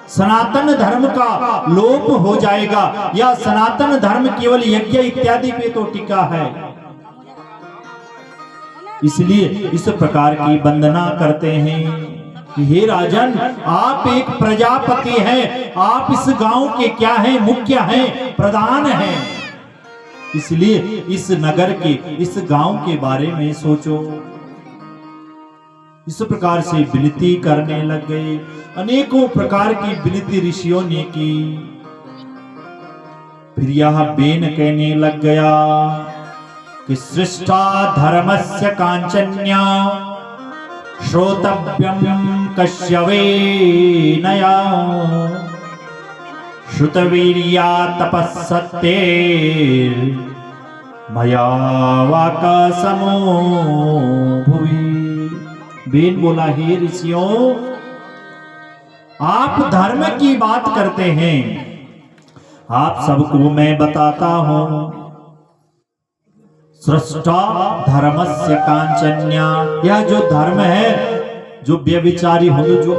[SPEAKER 1] सनातन धर्म का लोप हो जाएगा। या सनातन धर्म केवल यज्ञ इत्यादि पे तो टिका है। इसलिए इस प्रकार की वंदना करते हैं कि हे राजन, आप एक प्रजापति हैं, आप इस गांव के क्या हैं? मुख्य हैं, प्रधान हैं। इसलिए इस नगर के, इस गांव के बारे में सोचो। इस प्रकार से विनती करने लग गए। अनेकों प्रकार की विनती ऋषियों ने की। फिर यह वेन कहने लग गया कि सृष्टा धर्मस्य कांचन्या श्रोतव्यम कश्यवेनया श्रुतवीर्या तपस्सत्ते मया वाकासमो भुवि। वेन बोला, हे ऋषियों, आप धर्म की बात करते हैं, आप सबको मैं बताता हूं। सृष्टा धर्मस्य कांचन्या, यह जो धर्म है, जो व्यभिचारी हो, जो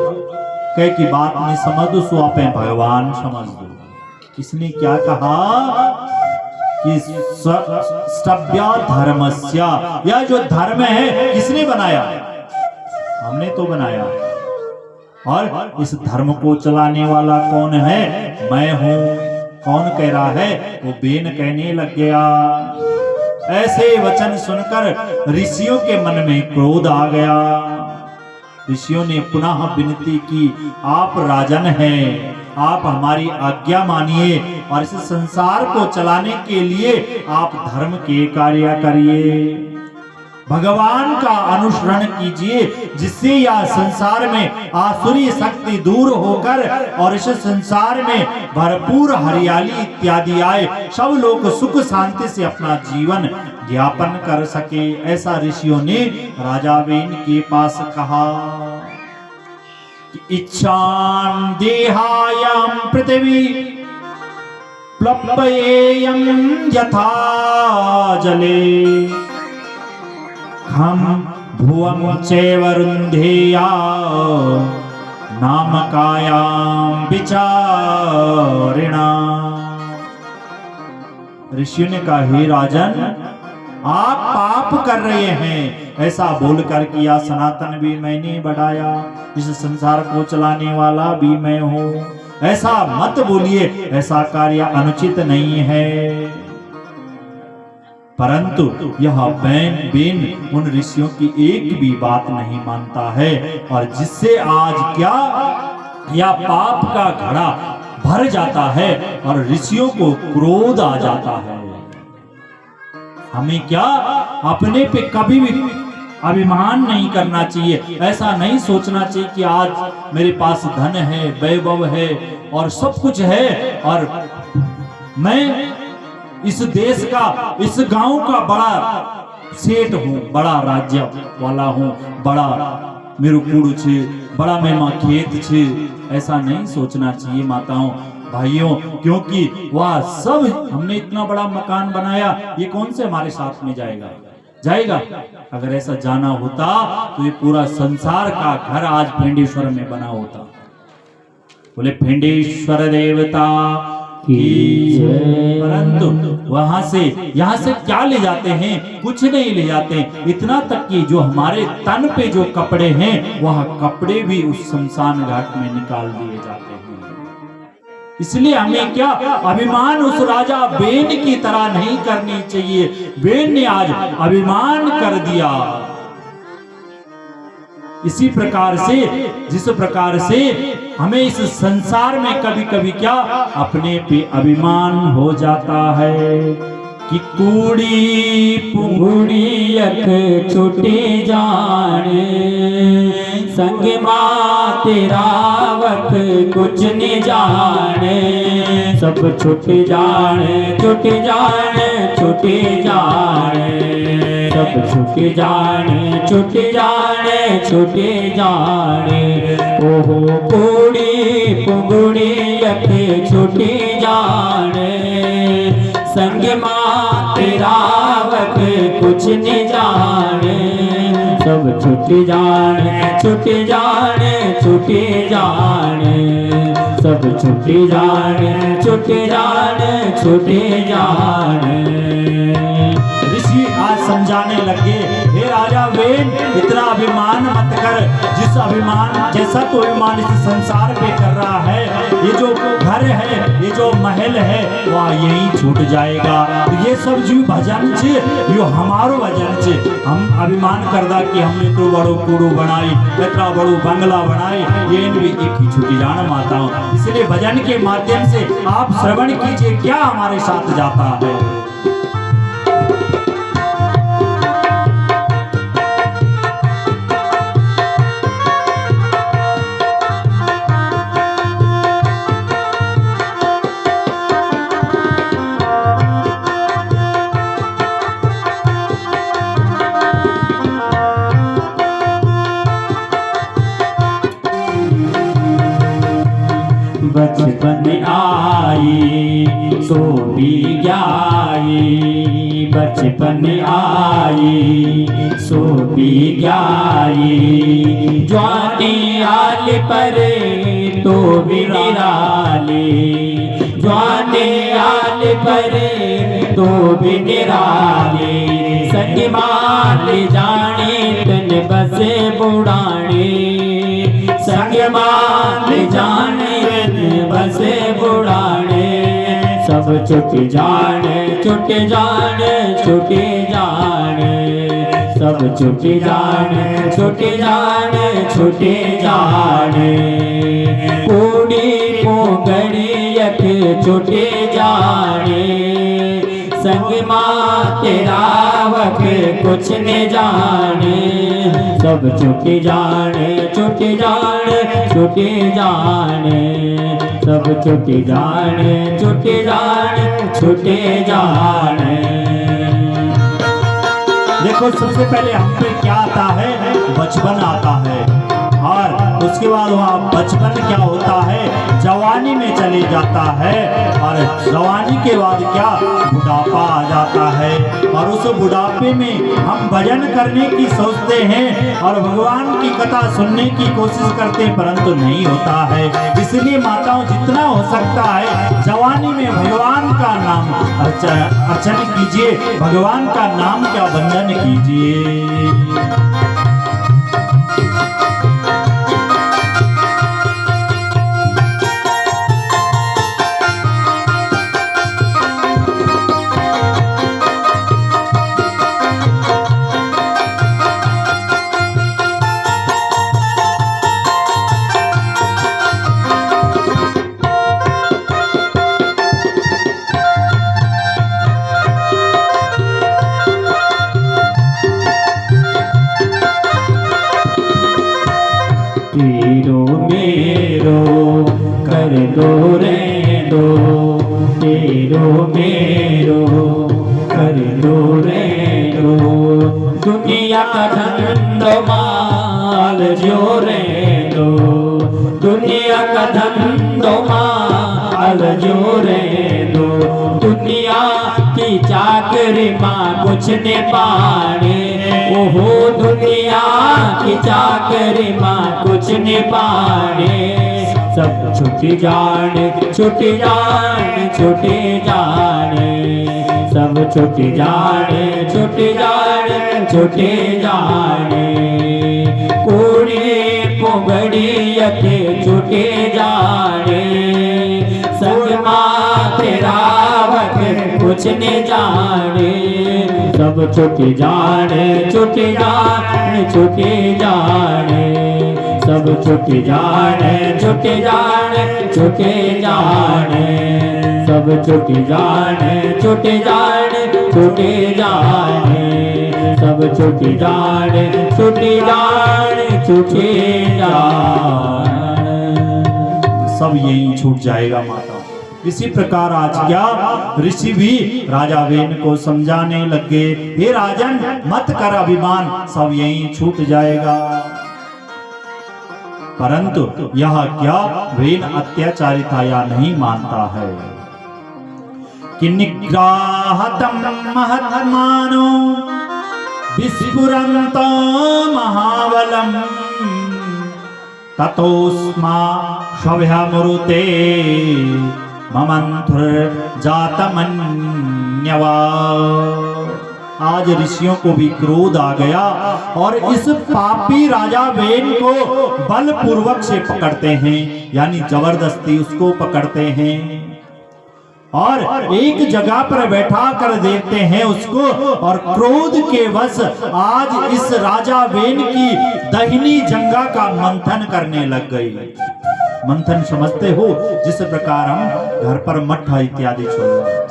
[SPEAKER 1] कह की बात नहीं समझ दो, सो आप भगवान समझ दो। इसने क्या कहा कि सभ्य धर्मस्य, यह जो धर्म है किसने बनाया? हमने तो बनाया। और इस धर्म को चलाने वाला कौन है? मैं हूं। कौन कह रहा है? वो बेन कहने लग गया। ऐसे वचन सुनकर ऋषियों के मन में क्रोध आ गया। ऋषियों ने पुनः विनती की, आप राजन हैं, आप हमारी आज्ञा मानिए और इस संसार को चलाने के लिए आप धर्म के कार्य करिए, भगवान का अनुसरण कीजिए, जिससे यह संसार में आसुरी शक्ति दूर होकर और इस संसार में भरपूर हरियाली इत्यादि आए, सब लोग सुख शांति से अपना जीवन यापन कर सके। ऐसा ऋषियों ने राजा वेन के पास कहा। इच्छां देहायं पृथ्वी प्लवयेयं यथा जले, हम भुवं चैवरुन्धेया नामकायां विचारिणा। ऋषि ने कहा, हे राजन, आप पाप कर रहे हैं। ऐसा बोलकर किया सनातन भी मैंने बढ़ाया, इस संसार को चलाने वाला भी मैं हूं। ऐसा मत बोलिए, ऐसा कार्य अनुचित नहीं है। परंतु यह बेन उन ऋषियों की एक भी बात नहीं मानता है, और जिससे आज क्या या पाप का घड़ा भर जाता है और ऋषियों को क्रोध आ जाता है। हमें क्या अपने पे कभी भी अभिमान नहीं करना चाहिए। ऐसा नहीं सोचना चाहिए कि आज मेरे पास धन है, वैभव है और सब कुछ है और मैं इस देश का, इस गांव का बड़ा सेठ हूं, बड़ा राज्य वाला हूं, बड़ा मेरू कूड़ छे, बड़ा मेरा खेत छे। ऐसा नहीं सोचना चाहिए माताओं भाइयों, क्योंकि वह सब हमने इतना बड़ा मकान बनाया, ये कौन से हमारे साथ में जाएगा? अगर ऐसा जाना होता तो ये पूरा संसार का घर आज भेंडेश्वर में बना होता। बोले भेंडेश्वर देवता की जय। परंतु वहां से यहाँ से क्या ले जाते हैं? कुछ नहीं ले जाते। इतना तक कि जो हमारे तन पे जो कपड़े हैं, वह कपड़े भी उस शमशान घाट में निकाल दिए जाते हैं। इसलिए हमें क्या अभिमान उस राजा बेन की तरह नहीं करनी चाहिए। बेन ने आज अभिमान कर दिया। इसी प्रकार से, जिस प्रकार से हमें इस संसार में कभी कभी क्या अपने पे अभिमान हो जाता है कि कूड़ी पुंगुड़ी अख छुटी जाने, संग मां तेरा वक कुछ नहीं जाने, सब छुट जाने, छुट जाने, छुट जाने, सब छुट जाने, छुट जाने, छुट जाने। ओहो कूड़ी पुंगुड़ी अख छुटी जाने, संग मां तेरा वक कुछ नहीं जाने, सब छुट जाने, छुट जाने, छुट जाने, सब छुट जाने, छुट जाने, छुट जाने। ऋषि आज समझाने लगे, हे राजा वेन, इतना अभिमान मत कर। जिस अभिमान, जैसा तो अभिमान इस संसार पे कर रहा है, ये जो घर है, ये जो महल है, वह यही छूट जाएगा। तो ये सब जो भजन छे, यो हमारो भजन छे। हम अभिमान करदा कि हमने इतना बड़ो कूड़ो बनाई, इतना बड़ो बंगला बनाई, ये भी एक ही छुटी जान माताओं। इसलिए भजन के माध्यम से आप श्रवण कीजिए क्या हमारे साथ जाता है। बचपन आई तो भी ग्याई, बचपन आई सो भी ग्याई, जवानी आल पर तो भी निराली, जवानी आल
[SPEAKER 2] परे तो भी निराले, संग मान जाने तन बसे बुढ़ाने, संग मान जाने तन बसे बुढ़ाने। सब छुट जाने छुट जाने छुट जाने, सब छुट जाने छुट जाने छुट जाने। कूड़ी पोगड़ी यक छुट जाने, संग माँ तेरा वक कुछ न जाने। सब छुट जाने छुट जाने छुट जाने, सब छुट जाने छुट जाने छुट जाने।
[SPEAKER 1] देखो सबसे पहले हम पे क्या आता है, बचपन आता है, और उसके बाद वहाँ बचपन क्या होता है, जवानी में चले जाता है, और जवानी के बाद क्या बुढ़ापा आ जाता है। और उस बुढ़ापे में हम भजन करने की सोचते हैं और भगवान की कथा सुनने की कोशिश करते हैं, परंतु नहीं होता है। इसलिए माताओं जितना हो सकता है जवानी में भगवान का नाम अर्चन कीजिए, भगवान का नाम का वंदन कीजिए।
[SPEAKER 2] तेरो मेरो कर दो रे दो, तेरो मेरो कर दो रे दो। दुनिया का धंधो माल जो रे दो, दुनिया का धंधो माल जो रे दो। दुनिया की चाकरी माँ कुछ ने पाने, ओहो दुनिया की चाकरी माँ कुछ ने पाने। सब छुट जाने छुट जाने छुट जाने, सब छुट जाने छुट जाने छुट जाने। कोड़ी पोगड़ी यके छुट जाने, संग माँ तेरा वक कुछ न जाने। सब छुट जाने छुट जाने छुट जाने, सब छुट जाने छुट जाने छुट जाने, सब छुट जाने छुट जाने छुट जाने, सब छुट जाने छुट जाने छुट जाने।
[SPEAKER 1] सब यही छूट जाएगा माता। इसी प्रकार आज क्या ऋषि भी राजा वेन को समझाने लगे, हे राजन मत कर अभिमान, सब यही छूट जाएगा। परंतु यह क्या वेन अत्याचारी था या नहीं मानता है कि निग्राहतम महत्मानो विस्फुरन्त महाबलम ततोस्मा शव्यमुरुते ममंथुर जातमन्यवा। आज ऋषियों को भी क्रोध आ गया और इस पापी राजा वेन को बलपूर्वक से पकड़ते हैं, यानी जबरदस्ती उसको पकड़ते हैं और एक जगह पर बैठा कर देते हैं उसको। और क्रोध के वश आज इस राजा वेन की दाहिनी जंघा का मंथन करने लग गई। मंथन समझते हो, जिस प्रकार हम घर पर मट्ठा इत्यादि छोड़ते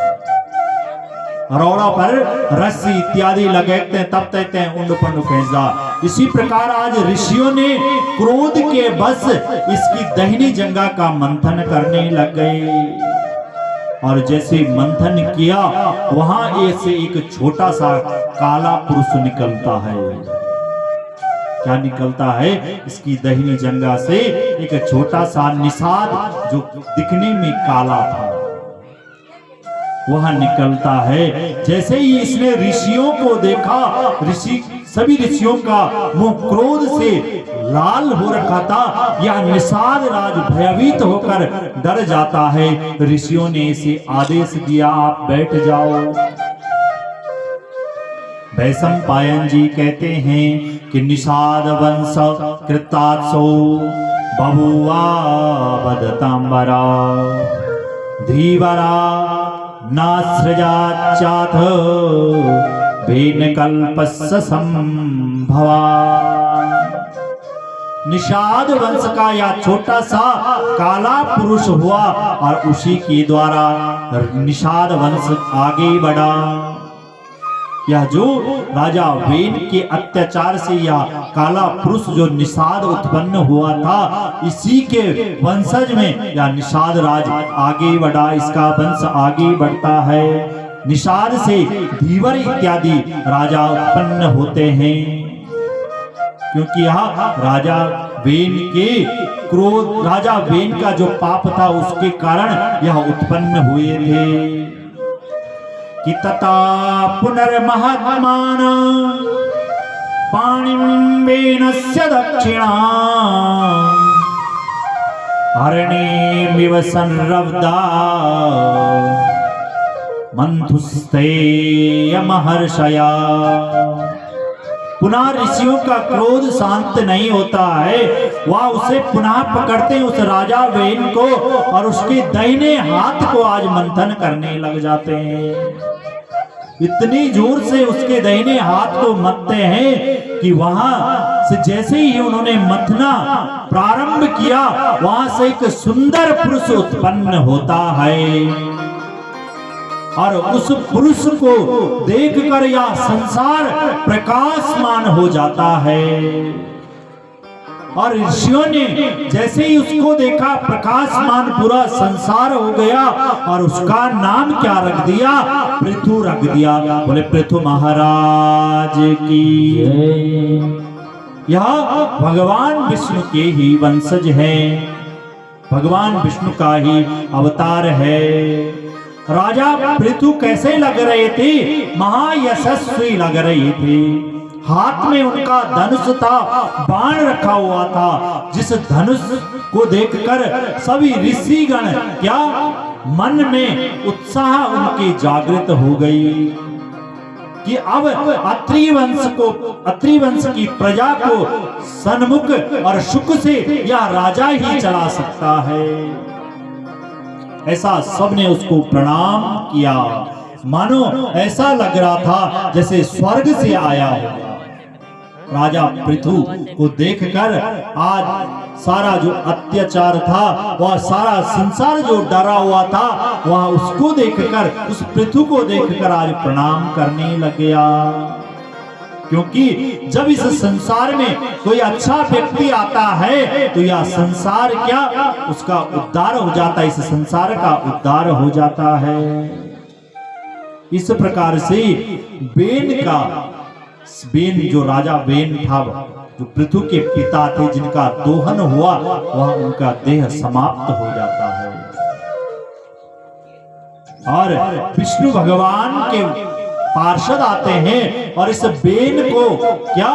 [SPEAKER 1] रोड़ा पर रस्सी इत्यादि लगाते हैं, तब कहते हैं उंड पंड फैजा। इसी प्रकार आज ऋषियों ने क्रोध के बस इसकी दाहिनी जंघा का मंथन करने लग गए। और जैसे मंथन किया वहां ऐसे एक छोटा सा काला पुरुष निकलता है। क्या निकलता है? इसकी दाहिनी जंघा से एक छोटा सा निषाद जो दिखने में काला था वह निकलता है। जैसे ही इसने ऋषियों को देखा, ऋषि सभी ऋषियों का मुंह क्रोध से लाल हो रखा था। यह निषाद राज भयभीत होकर डर जाता है। ऋषियों ने इसे आदेश दिया, आप बैठ जाओ। वैशंपायन जी कहते हैं कि निषाद वंश कृतात्सो बभुवा वदतांबरा धीवरा नासृजाचाथ भेनकल्पस्य संभवा। निषाद वंश का यह छोटा सा काला पुरुष हुआ और उसी के द्वारा निषाद वंश आगे बढ़ा। यह जो राजा वेन के अत्याचार से यह काला पुरुष जो निषाद उत्पन्न हुआ था, इसी के वंशज में यह निषाद राज आगे बढ़ा, इसका वंश आगे बढ़ता है। निषाद से धीवर इत्यादि राजा उत्पन्न होते हैं, क्योंकि यह राजा वेन के क्रोध, राजा वेन का जो पाप था उसके कारण यह उत्पन्न हुए थे। कि तथा पुनर्महात्मान पाणिं वेनस्य दक्षिणा हरणेमिव संरब्धा मंथुस्ते महर्षया। पुनः ऋषियों का क्रोध शांत नहीं होता है, वह उसे पुनः पकड़ते हैं उस राजा वेन को और उसके दाहिने हाथ को आज मंथन करने लग जाते हैं। इतनी जोर से उसके दाहिने हाथ को मथते हैं कि वहां से जैसे ही उन्होंने मथना प्रारंभ किया, वहां से एक सुंदर पुरुष उत्पन्न होता है और उस पुरुष को देखकर यह संसार प्रकाशमान हो जाता है। और ऋषियों ने जैसे ही उसको देखा, प्रकाशमान पूरा संसार हो गया और उसका नाम क्या रख दिया? पृथु रख दिया। बोले पृथु महाराज की। यह भगवान विष्णु के ही वंशज हैं, भगवान विष्णु का ही अवतार है। राजा पृथु कैसे लग रहे थे? महायशस्वी लग रहे थे। हाथ में उनका धनुष था, बाण रखा हुआ था, जिस धनुष को देखकर सभी ऋषिगण क्या मन में उत्साह उनके जागृत हो गई कि अब अत्रि वंश की प्रजा को सन्मुख और सुख से यह राजा ही चला सकता है। ऐसा सबने उसको प्रणाम किया, मानो ऐसा लग रहा था जैसे स्वर्ग से आया हो। राजा पृथु को देखकर आज सारा जो अत्याचार था, वह सारा संसार जो डरा हुआ था, वह उसको देखकर, उस पृथु को देखकर आज प्रणाम करने लग गया। क्योंकि जब इस संसार में कोई अच्छा व्यक्ति आता है तो यह संसार क्या उसका उद्धार हो जाता है, इस संसार का उद्धार हो जाता है। इस प्रकार से बेन जो राजा बेन था, जो पृथु के पिता थे, जिनका दोहन हुआ, वह उनका देह समाप्त हो जाता है और विष्णु भगवान के पार्षद आते हैं और इस बेन को क्या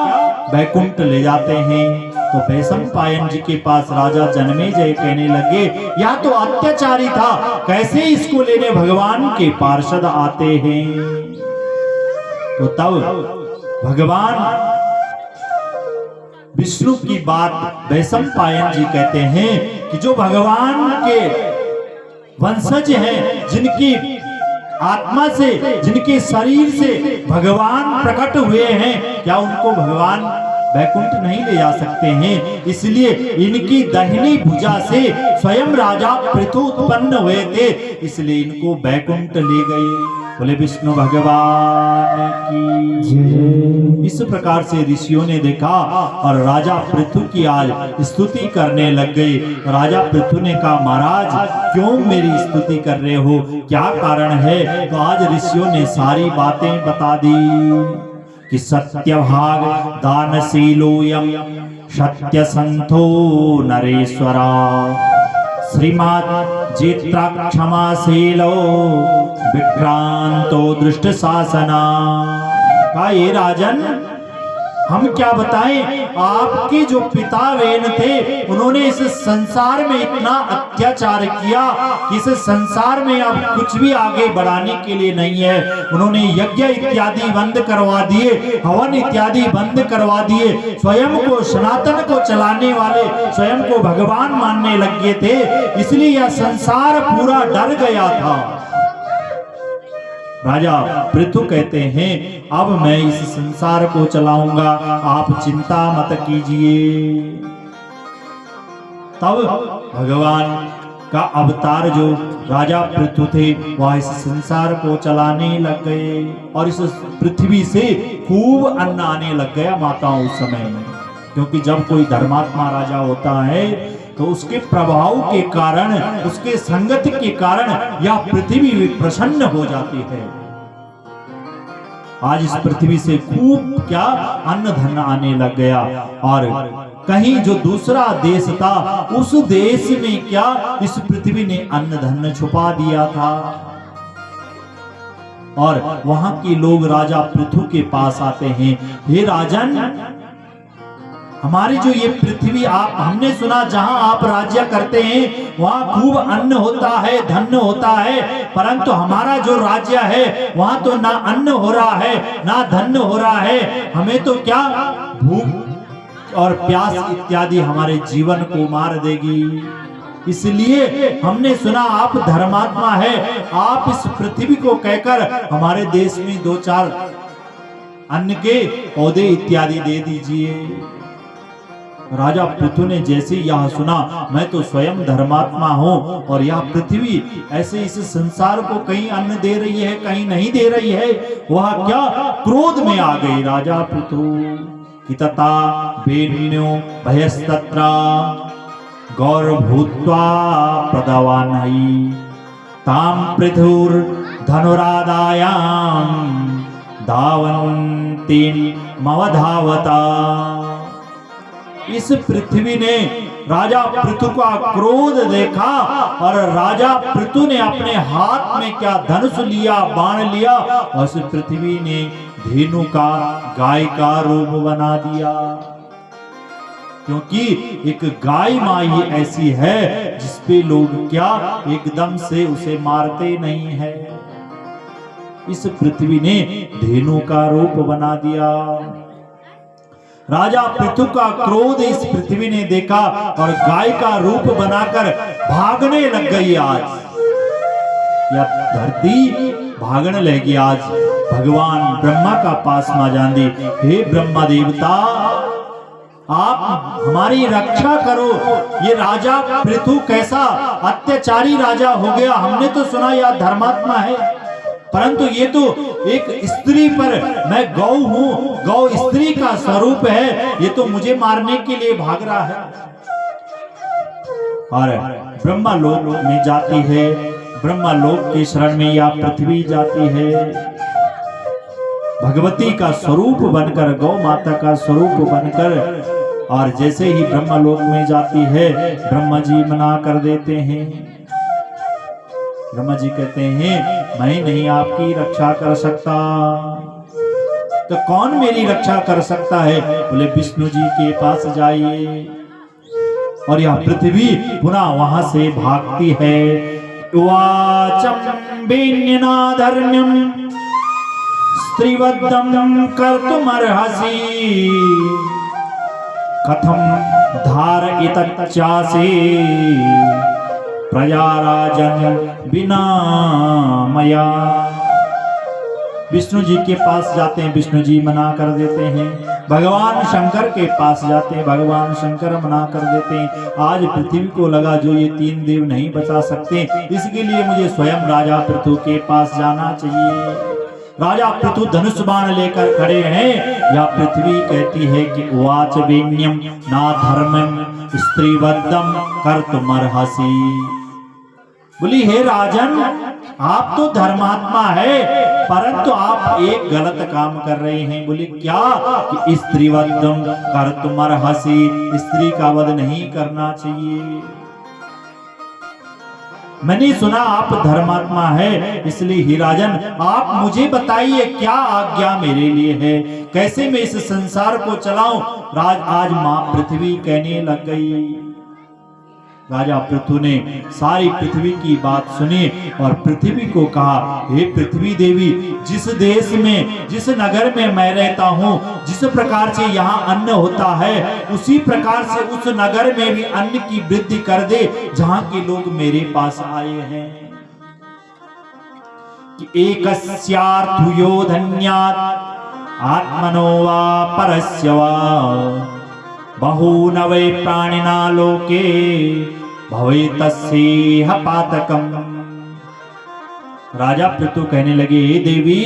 [SPEAKER 1] वैकुंठ ले जाते हैं। तो वैशंपायन जी के पास राजा जन्मेजय कहने लगे, यह तो अत्याचारी था, कैसे इसको लेने भगवान के पार्षद आते हैं। तो तब भगवान विष्णु की बात वैशंपायन जी कहते हैं कि जो भगवान के वंशज हैं, जिनकी आत्मा से, जिनके शरीर से भगवान प्रकट हुए हैं, क्या उनको भगवान वैकुंठ नहीं ले जा सकते हैं? इसलिए इनकी दाहिनी भुजा से स्वयं राजा पृथु उत्पन्न हुए थे, इसलिए इनको वैकुंठ ले गए। बोले विष्णु भगवान की। इस प्रकार से ऋषियों ने देखा और राजा पृथु की आज स्तुति करने लग गए। राजा पृथु ने कहा, महाराज क्यों मेरी स्तुति कर रहे हो, क्या कारण है? तो आज ऋषियों ने सारी बातें बता दी कि सत्यभाग दानशीलोयम सत्यसंतो नरेश्वरा श्रीमात् जित्रा क्षमाशीलो विक्रांतो दृष्ट शासना। का ये राजन, हम क्या बताएं, आपके जो पिता वेन थे उन्होंने इस संसार में इतना अत्याचार किया कि इस संसार में अब कुछ भी आगे बढ़ाने के लिए नहीं है। उन्होंने यज्ञ इत्यादि बंद करवा दिए, हवन इत्यादि बंद करवा दिए, स्वयं को सनातन को चलाने वाले स्वयं को भगवान मानने लग गए थे, इसलिए यह संसार पूरा डर गया था। राजा पृथु कहते हैं अब मैं इस संसार को चलाऊंगा, आप चिंता मत कीजिए। तब भगवान का अवतार जो राजा पृथु थे वह इस संसार को चलाने लग गए और इस पृथ्वी से खूब अन्न आने लग गया माताओं उस समय। क्योंकि जब कोई धर्मात्मा राजा होता है तो उसके प्रभाव के कारण, उसके संगत के कारण यह पृथ्वी प्रसन्न हो जाती है। आज इस पृथ्वी से खूब क्या अन्न धन आने लग गया और कहीं जो दूसरा देश था उस देश में क्या इस पृथ्वी ने अन्न धन छुपा दिया था और वहां के लोग राजा पृथु के पास आते हैं, हे राजन, हमारी जो ये पृथ्वी आप हमने सुना जहां आप राज्य करते हैं वहां खूब अन्न होता है, धन होता है, परंतु हमारा जो राज्य है वहां तो ना अन्न हो रहा है ना धन हो रहा है, हमें तो क्या भूख और प्यास इत्यादि हमारे जीवन को मार देगी। इसलिए हमने सुना आप धर्मात्मा है, आप इस पृथ्वी को कहकर हमारे देश में 2-4 अन्न के पौधे इत्यादि दे दीजिए। राजा पृथु ने जैसे यह सुना, मैं तो स्वयं धर्मात्मा हूं और यह पृथ्वी ऐसे इस संसार को कहीं अन्न दे रही है कहीं नहीं दे रही है, वह क्या क्रोध में आ गई राजा पृथु कि तथा बेन्यो भयस्तत्रा गौरभूत्वा प्रदवानहि ताम पृथुर धनुरादायाम धावन्तीन मवधावता। इस पृथ्वी ने राजा पृथु का क्रोध देखा और राजा पृथु ने अपने हाथ में क्या धनुष लिया, बाण लिया और इस पृथ्वी ने धेनु का, गाय का रूप बना दिया। क्योंकि एक गाय माँ ही ऐसी है जिसपे लोग क्या एकदम से उसे मारते नहीं है। इस पृथ्वी ने धेनु का रूप बना दिया। राजा पृथु का क्रोध इस पृथ्वी ने देखा और गाय का रूप बनाकर भागने लग गई। आज यह धरती भागने लगी। आज भगवान ब्रह्मा का पास मा जान दी, हे ब्रह्मा देवता आप हमारी रक्षा करो, ये राजा पृथु कैसा अत्याचारी राजा हो गया। हमने तो सुना यह धर्मात्मा है, परंतु ये तो एक स्त्री पर, मैं गौ हूं, गौ स्त्री का स्वरूप है, ये तो मुझे मारने के लिए भाग रहा है। और ब्रह्मा लोक में जाती है, ब्रह्मा लोक के शरण में या पृथ्वी जाती है, भगवती का स्वरूप बनकर, गौ माता का स्वरूप बनकर। और जैसे ही ब्रह्मा लोक में जाती है ब्रह्मा जी मना कर देते हैं। ब्रह्मा जी कहते हैं मैं नहीं आपकी रक्षा कर सकता। तो कौन मेरी रक्षा कर सकता है? बोले विष्णु जी के पास जाइए। और यह पृथ्वी पुनः वहां से भागती है। वाचम बेन्यनाधर्म्यम स्त्रीवद्धम कर्तुमर्हसि कथम धारयितच्चासि प्रजाराजन बिना मया। विष्णु जी के पास जाते हैं, विष्णु जी मना कर देते हैं। भगवान शंकर के पास जाते हैं, भगवान शंकर मना कर देते हैं। आज पृथ्वी को लगा जो ये 3 देव नहीं बचा सकते, इसके लिए मुझे स्वयं राजा पृथु के पास जाना चाहिए। राजा पृथु धनुष बाण लेकर खड़े हैं। यह पृथ्वी कहती है कि वाच वेन्यम ना धर्मम स्त्रीवद्धम कर्तुमर्हसि। बोली हे राजन, आप तो धर्मात्मा है, परंतु आप एक गलत काम कर रहे हैं। बोले क्या? कि स्त्रीवद्धम कर्तुमर्हसि, स्त्री का वध नहीं करना चाहिए। मैंने सुना आप धर्मात्मा है, इसलिए हे राजन आप मुझे बताइए क्या आज्ञा मेरे लिए है, कैसे मैं इस संसार को चलाऊं। आज मां पृथ्वी कहने लग गई। राजा पृथु ने सारी पृथ्वी की बात सुनी और पृथ्वी को कहा, हे पृथ्वी देवी, जिस देश में, जिस नगर में मैं रहता हूँ, जिस प्रकार से यहाँ अन्न होता है, उसी प्रकार से उस नगर में भी अन्न की वृद्धि कर दे जहाँ के लोग मेरे पास आए हैं। कि एकस्यार्थुयो धन्यात् आत्मनो वा परस्य वा बहून वै प्राणिना लोके भवे तस्येह पातकम। राजा पृथु कहने लगे, हे देवी,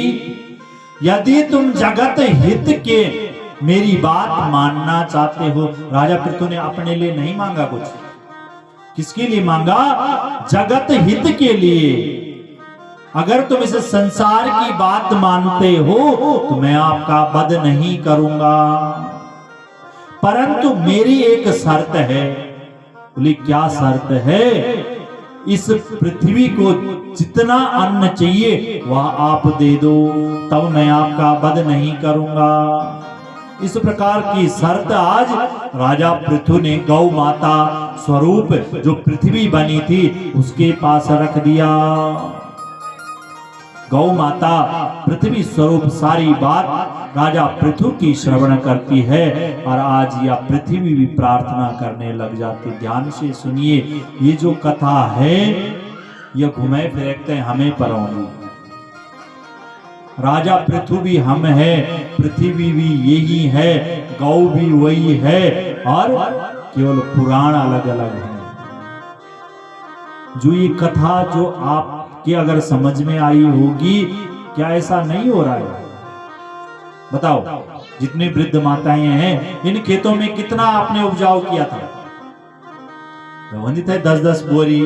[SPEAKER 1] यदि तुम जगत हित के मेरी बात मानना चाहते हो। राजा पृथु ने अपने लिए नहीं मांगा कुछ, किसके लिए मांगा? जगत हित के लिए। अगर तुम इस संसार की बात मानते हो तो मैं आपका वध नहीं करूंगा, परंतु मेरी एक शर्त है। बोले क्या शर्त है? इस पृथ्वी को जितना अन्न चाहिए वह आप दे दो, तब मैं आपका वध नहीं करूंगा। इस प्रकार की शर्त आज राजा पृथु ने गौ माता स्वरूप जो पृथ्वी बनी थी उसके पास रख दिया। गौ माता पृथ्वी स्वरूप सारी बात राजा पृथु की श्रवण करती है और आज यह पृथ्वी भी प्रार्थना करने लग जाती। ध्यान से सुनिए, ये जो कथा है यह घुमे फिरकते हमें पर होंगी। राजा पृथु भी हम है, पृथ्वी भी यही है, गौ भी वही है और केवल पुराण अलग अलग है। जो ये कथा जो आपके अगर समझ में आई होगी, क्या ऐसा नहीं हो रहा है? बताओ, जितनी वृद्ध माताएं हैं इन खेतों में कितना आपने उपजाऊ किया था? थे 10-10 बोरी,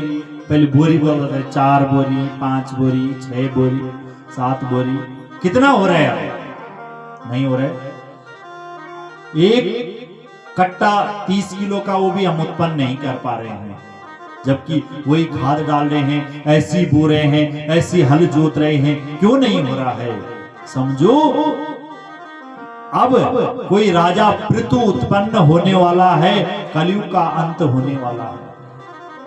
[SPEAKER 1] पहले बोरी बोलता था 4 बोरी, 5 बोरी, 6 बोरी, 7 बोरी, कितना हो रहा है? नहीं हो रहा है। एक कट्टा 30 किलो का वो भी हम उत्पन्न नहीं कर पा रहे हैं, जबकि वही खाद डाल रहे हैं, ऐसी बो रहे हैं, ऐसी हल जोत रहे हैं, क्यों नहीं हो रहा है? समझो, अब कोई राजा पृथु उत्पन्न होने वाला है, कलयुग का अंत होने वाला है।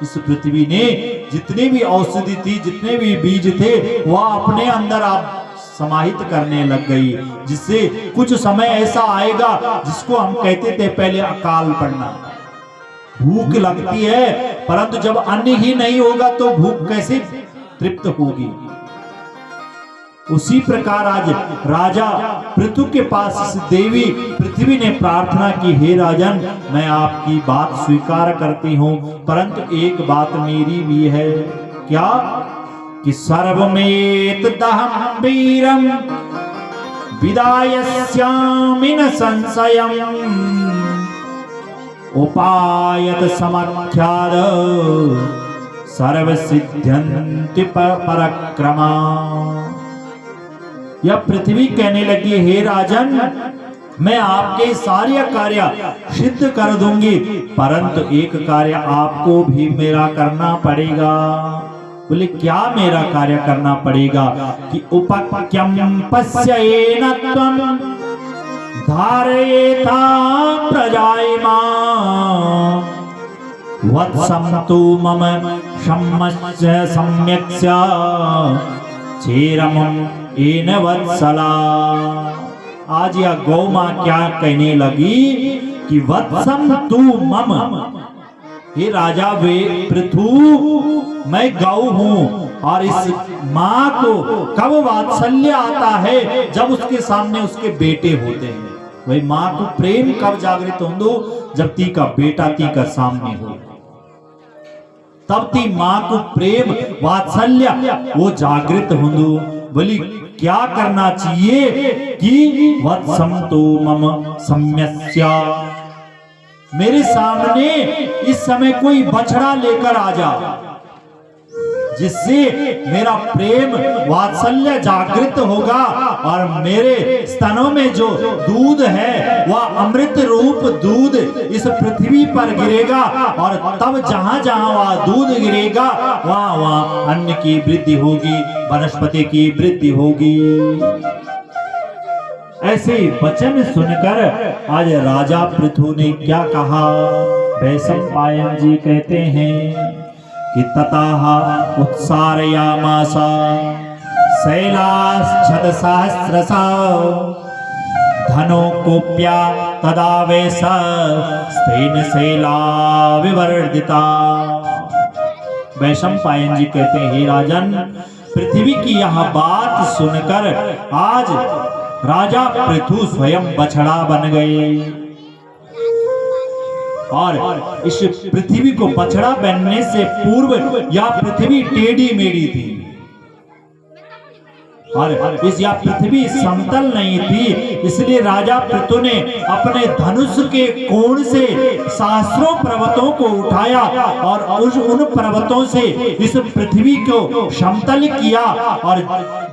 [SPEAKER 1] इस पृथ्वी ने जितने भी औषधि थी, जितने भी बीज थे, वह अपने अंदर आप समाहित करने लग गई, जिससे कुछ समय ऐसा आएगा जिसको हम कहते थे पहले अकाल पड़ना। भूख लगती है, परंतु जब अन्न ही नहीं होगा तो भूख कैसे तृप्त होगी? उसी प्रकार आज राजा पृथु के पास इस देवी पृथ्वी ने प्रार्थना की, हे राजन, मैं आपकी बात स्वीकार करती हूँ, परंतु एक बात मेरी भी है। क्या? कि सर्वमेत दहं वीरं विदायस्यामि न संशयम् उपायत समर्थ्याद सर्वसिद्ध्यन्ति पराक्रमा। यह पृथ्वी कहने लगी, हे राजन, मैं आपके सारे कार्य सिद्ध कर दूंगी, परंतु एक कार्य आपको भी मेरा करना पड़ेगा। बोले क्या मेरा कार्य करना पड़ेगा? कि उपक्यम पश्येन त्वं धारयेथा प्रजायमा वत्सं तु मम सम्मस्य सम्यक्स्य चेरमं एन वत्सला। आज यह गौ मां क्या कहने लगी कि वत्सम तू मम, हे राजा वे पृथु, मैं गौ हूं और इस मां को कब वात्सल्य आता है? जब उसके सामने उसके बेटे होते हैं। वही मां को प्रेम कब जागृत होंदो? जब ती का बेटा ती का सामने हो, तब ती मां को प्रेम वात्सल्य वो जागृत होंदो। बोली क्या करना चाहिए? कि वत्सम तो मम सम्यस्या, मेरे सामने इस समय कोई बछड़ा लेकर आ जा। जिससे मेरा प्रेम वात्सल्य जागृत होगा और मेरे स्तनों में जो दूध है वह अमृत रूप दूध इस पृथ्वी पर गिरेगा और तब जहां जहां वह दूध गिरेगा वहां वहां अन्न की वृद्धि होगी, वनस्पति की वृद्धि होगी। ऐसे वचन सुनकर आज राजा पृथु ने क्या कहा? वैशंपायन जी कहते हैं कि ततः उत्सारयामास शैलाश्छद सहस्रसा धनो कोप्या तदा वैस स्तेन शैला विवर्धिता। वैशंपायन जी कहते हैं, हे राजन, पृथ्वी की यह बात सुनकर आज राजा पृथु स्वयं बछड़ा बन गए और इस पृथ्वी को बछड़ा बनने से पूर्व यह पृथ्वी टेढ़ी मेढ़ी थी और इस यह पृथ्वी समतल नहीं थी। इसलिए राजा पृथु ने अपने धनुष के कोण से सहस्रों पर्वतों को उठाया और उन पर्वतों से इस पृथ्वी को समतल किया और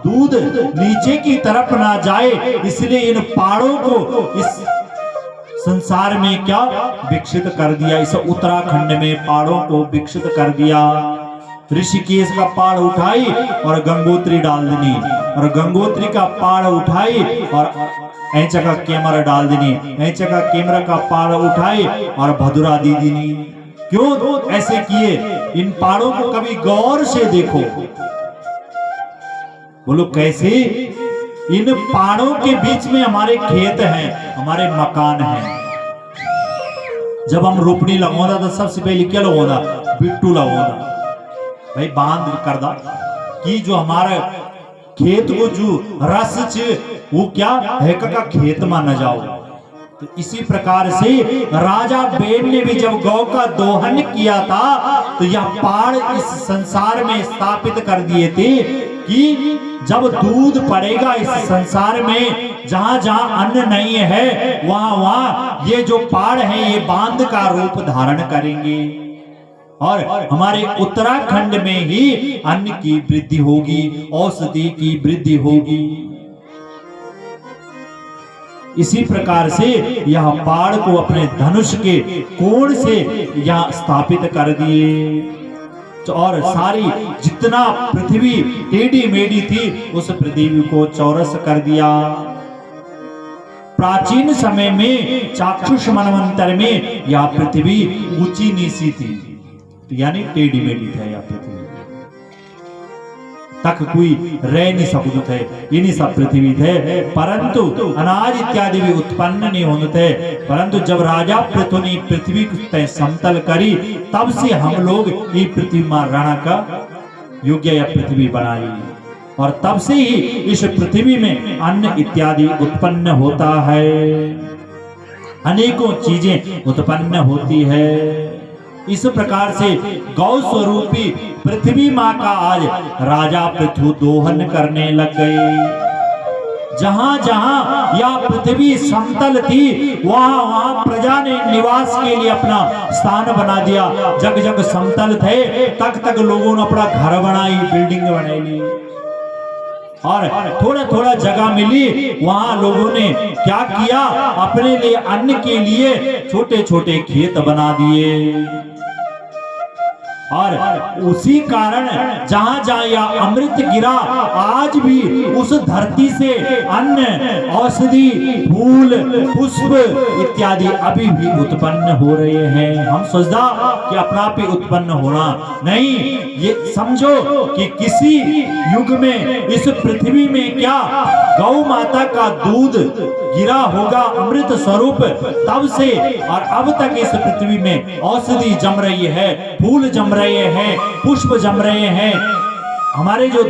[SPEAKER 1] दूध नीचे की तरफ ना जाए, इसलिए इन पहाड़ों को इस संसार में क्या विकसित कर दिया। इस उत्तराखंड में पहाड़ों को विकसित कर दिया। ऋषिकेश का पहाड़ उठाई और गंगोत्री डाल देनी और गंगोत्री का पहाड़ उठाई और ऐंचा का केमर डाल देनी, ऐंचा का केमर का पहाड़ उठाई और भदुरा दी देनी। क्यों ऐसे किए? इन पहाड़ों को कभी गौर से देखो। बोलो कैसे? इन पहाड़ों के बीच में हमारे खेत हैं, हमारे मकान हैं। जब हम रोपनी लगवाना तो सबसे पहले क्या लगवाना? बिट्टू लगवाना भाई, बांध कर दा कि जो हमारा खेत को जो रस च वो क्या है का खेत में न जाओ। तो इसी प्रकार से राजा बेन ने भी जब गौ का दोहन किया था तो यह पहाड़ इस संसार में स्थापित कर दिए थे कि जब दूध पड़ेगा इस संसार में, जहां जहां अन्न नहीं है वहां वहां ये जो पहाड़ है ये बांध का रूप धारण करेंगे और हमारे उत्तराखंड में ही अन्न की वृद्धि होगी, औषधि की वृद्धि होगी। इसी प्रकार से यह पहाड़ को अपने धनुष के कोण से यह स्थापित कर दिए और सारी जितना पृथ्वी टेढ़ी मेढ़ी थी उस पृथ्वी को चौरस कर दिया। प्राचीन समय में चाक्षुष मनवंतर में यह पृथ्वी ऊंची नीची थी, यानी टेढ़ी मेढ़ी था। यह पृथ्वी तक कोई रह नहीं सकते थे, इन्हीं सब पृथ्वी थे, परंतु अनाज इत्यादि भी उत्पन्न नहीं होते थे। परंतु जब राजा पृथु ने पृथ्वी को समतल करी तब से हम लोग ये पृथ्वी में रहना का योग्य यह पृथ्वी बनाई और तब से ही इस पृथ्वी में अन्न इत्यादि उत्पन्न होता है, अनेकों चीजें उत्पन्न होती है। इस प्रकार से गौ स्वरूपी पृथ्वी माँ का आज राजा पृथु दोहन करने लग गए। जहां जहां यह पृथ्वी समतल थी वहां वहां प्रजा ने निवास के लिए अपना स्थान बना दिया। जग जग समतल थे तक तक लोगों ने अपना घर बनाई, बिल्डिंग बनाई ली और थोड़ा थोड़ा जगह मिली वहां लोगों ने क्या किया? अपने लिए अन्न के लिए छोटे छोटे खेत बना दिए और उसी कारण जहां जहां यह अमृत गिरा आज भी उस धरती से अन्न, औषधि, फूल, पुष्प इत्यादि अभी भी उत्पन्न हो रहे हैं। हम सोचता कि अपना आप ही उत्पन्न होना नहीं, ये समझो कि किसी युग में इस पृथ्वी में क्या गौ माता का दूध गिरा होगा अमृत स्वरूप, तब से और अब तक इस पृथ्वी में औषधि जम रही है, फूल जम रहे हैं, पुष्प जम रहे हैं। हमारे जो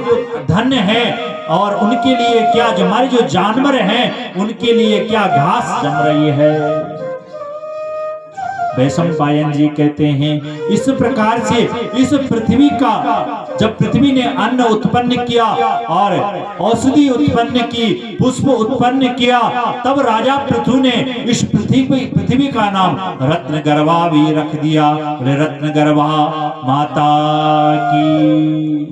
[SPEAKER 1] धन है और उनके लिए क्या, जो हमारे जो जानवर हैं उनके लिए क्या घास जम रही है। वैशंपायन जी कहते हैं इस प्रकार से इस पृथ्वी का जब पृथ्वी ने अन्न उत्पन्न किया और औषधि उत्पन्न की, पुष्प उत्पन्न किया, तब राजा पृथु ने इस पृथ्वी का नाम रत्नगर्भा भी रख दिया। रत्नगर्भा माता की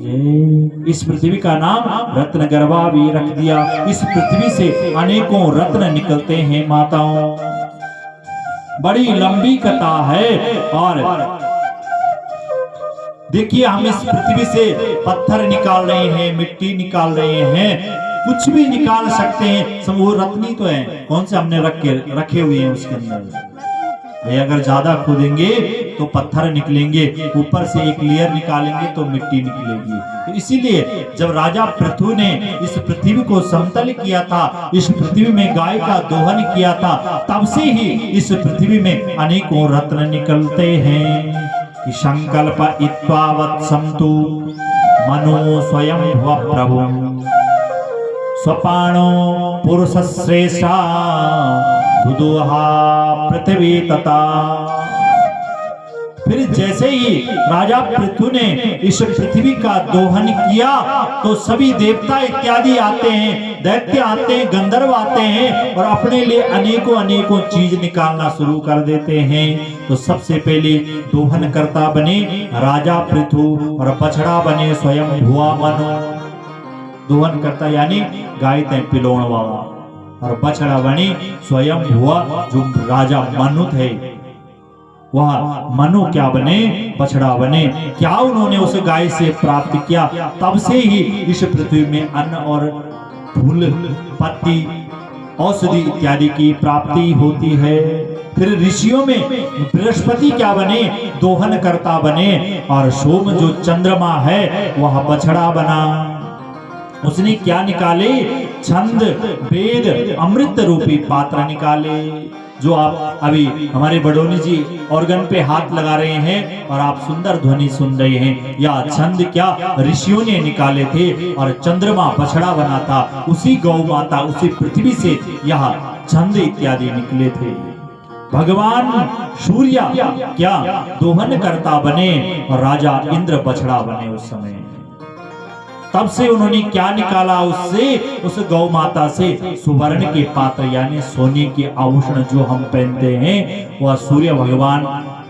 [SPEAKER 1] जय। इस पृथ्वी का नाम रत्नगर्भा भी रख दिया। इस पृथ्वी से अनेकों रत्न निकलते हैं माताओं। बड़ी लंबी कथा है। और देखिए हम इस पृथ्वी से पत्थर निकाल रहे हैं, मिट्टी निकाल रहे हैं, कुछ भी निकाल सकते हैं। वो रत्नी तो है, कौन से हमने रखे हुए हैं उसके अंदर। अगर ज्यादा खोदेंगे तो पत्थर निकलेंगे, ऊपर से एक लेयर निकालेंगे तो मिट्टी निकलेगी। तो इसीलिए जब राजा पृथु ने इस पृथ्वी को समतल किया था, इस पृथ्वी में गाय का दोहन किया था, तब से ही इस पृथ्वी में अनेकों रत्न निकलते हैं। कि संकल्प इत्वा वत्संतु मनो स्वयं भव प्रभु स्वपाणो पुरुष श्रेष्ठा बुदुहा पृथ्वी तथा। फिर जैसे ही राजा पृथु ने इस पृथ्वी का दोहन किया तो सभी देवता इत्यादि आते हैं, दैत्य आते हैं, गंधर्व आते हैं और अपने लिए अनेकों अनेकों चीज निकालना शुरू कर देते हैं। तो सबसे पहले दोहन करता बने राजा पृथु और बछड़ा बने स्वयं भुआ मनु। दोहन करता यानी गाय तय पिलोण वाला, और बछड़ा बने स्वयं भुआ जो राजा मनु थे। वह मनु क्या बने, बछड़ा बने। क्या उन्होंने उस गाय से प्राप्त किया, तब से ही इस पृथ्वी में अन्न और फूल पत्ती औषधि इत्यादि की प्राप्ति होती है। फिर ऋषियों में बृहस्पति क्या बने, दोहन करता बने, और सोम जो चंद्रमा है वह बछड़ा बना। उसने क्या निकाले, छंद वेद अमृत रूपी पात्र निकाले। जो आप अभी हमारे बडोनी जी ऑर्गन पे हाथ लगा रहे हैं और आप सुंदर ध्वनि सुन रहे हैं, या छंद क्या ऋषियों ने निकाले थे, और चंद्रमा बछड़ा बना था। उसी गौ माता, उसी पृथ्वी से यह छंद इत्यादि निकले थे। भगवान सूर्य क्या दोहन करता बने और राजा इंद्र बछड़ा बने उस समय। तब से उन्होंने क्या निकाला, उससे उस गौ माता से सुवर्ण के पात्र यानी सोने के आभूषण जो हम पहनते हैं, वह सूर्य भगवान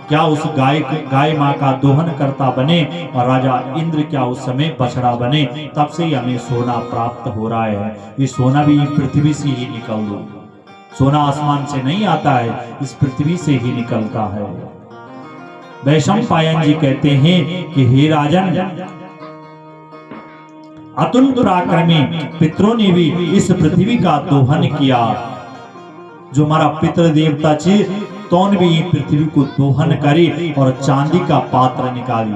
[SPEAKER 1] क्या उस गाय माँ का दोहन करता बने और राजा इंद्र क्या उस समय बछड़ा बने। तब से ही हमें सोना प्राप्त हो रहा है। ये सोना भी पृथ्वी से ही निकल दो, सोना आसमान से नहीं आता है, इस पृथ्वी से ही निकलता है। वैशंपायन जी कहते हैं कि हे राजन, अतुल पराक्रमी पितरों ने भी इस पृथ्वी का दोहन किया। जो हमारा पितृ देवता थे तो भी पृथ्वी को दोहन करे और चांदी का पात्र निकाली।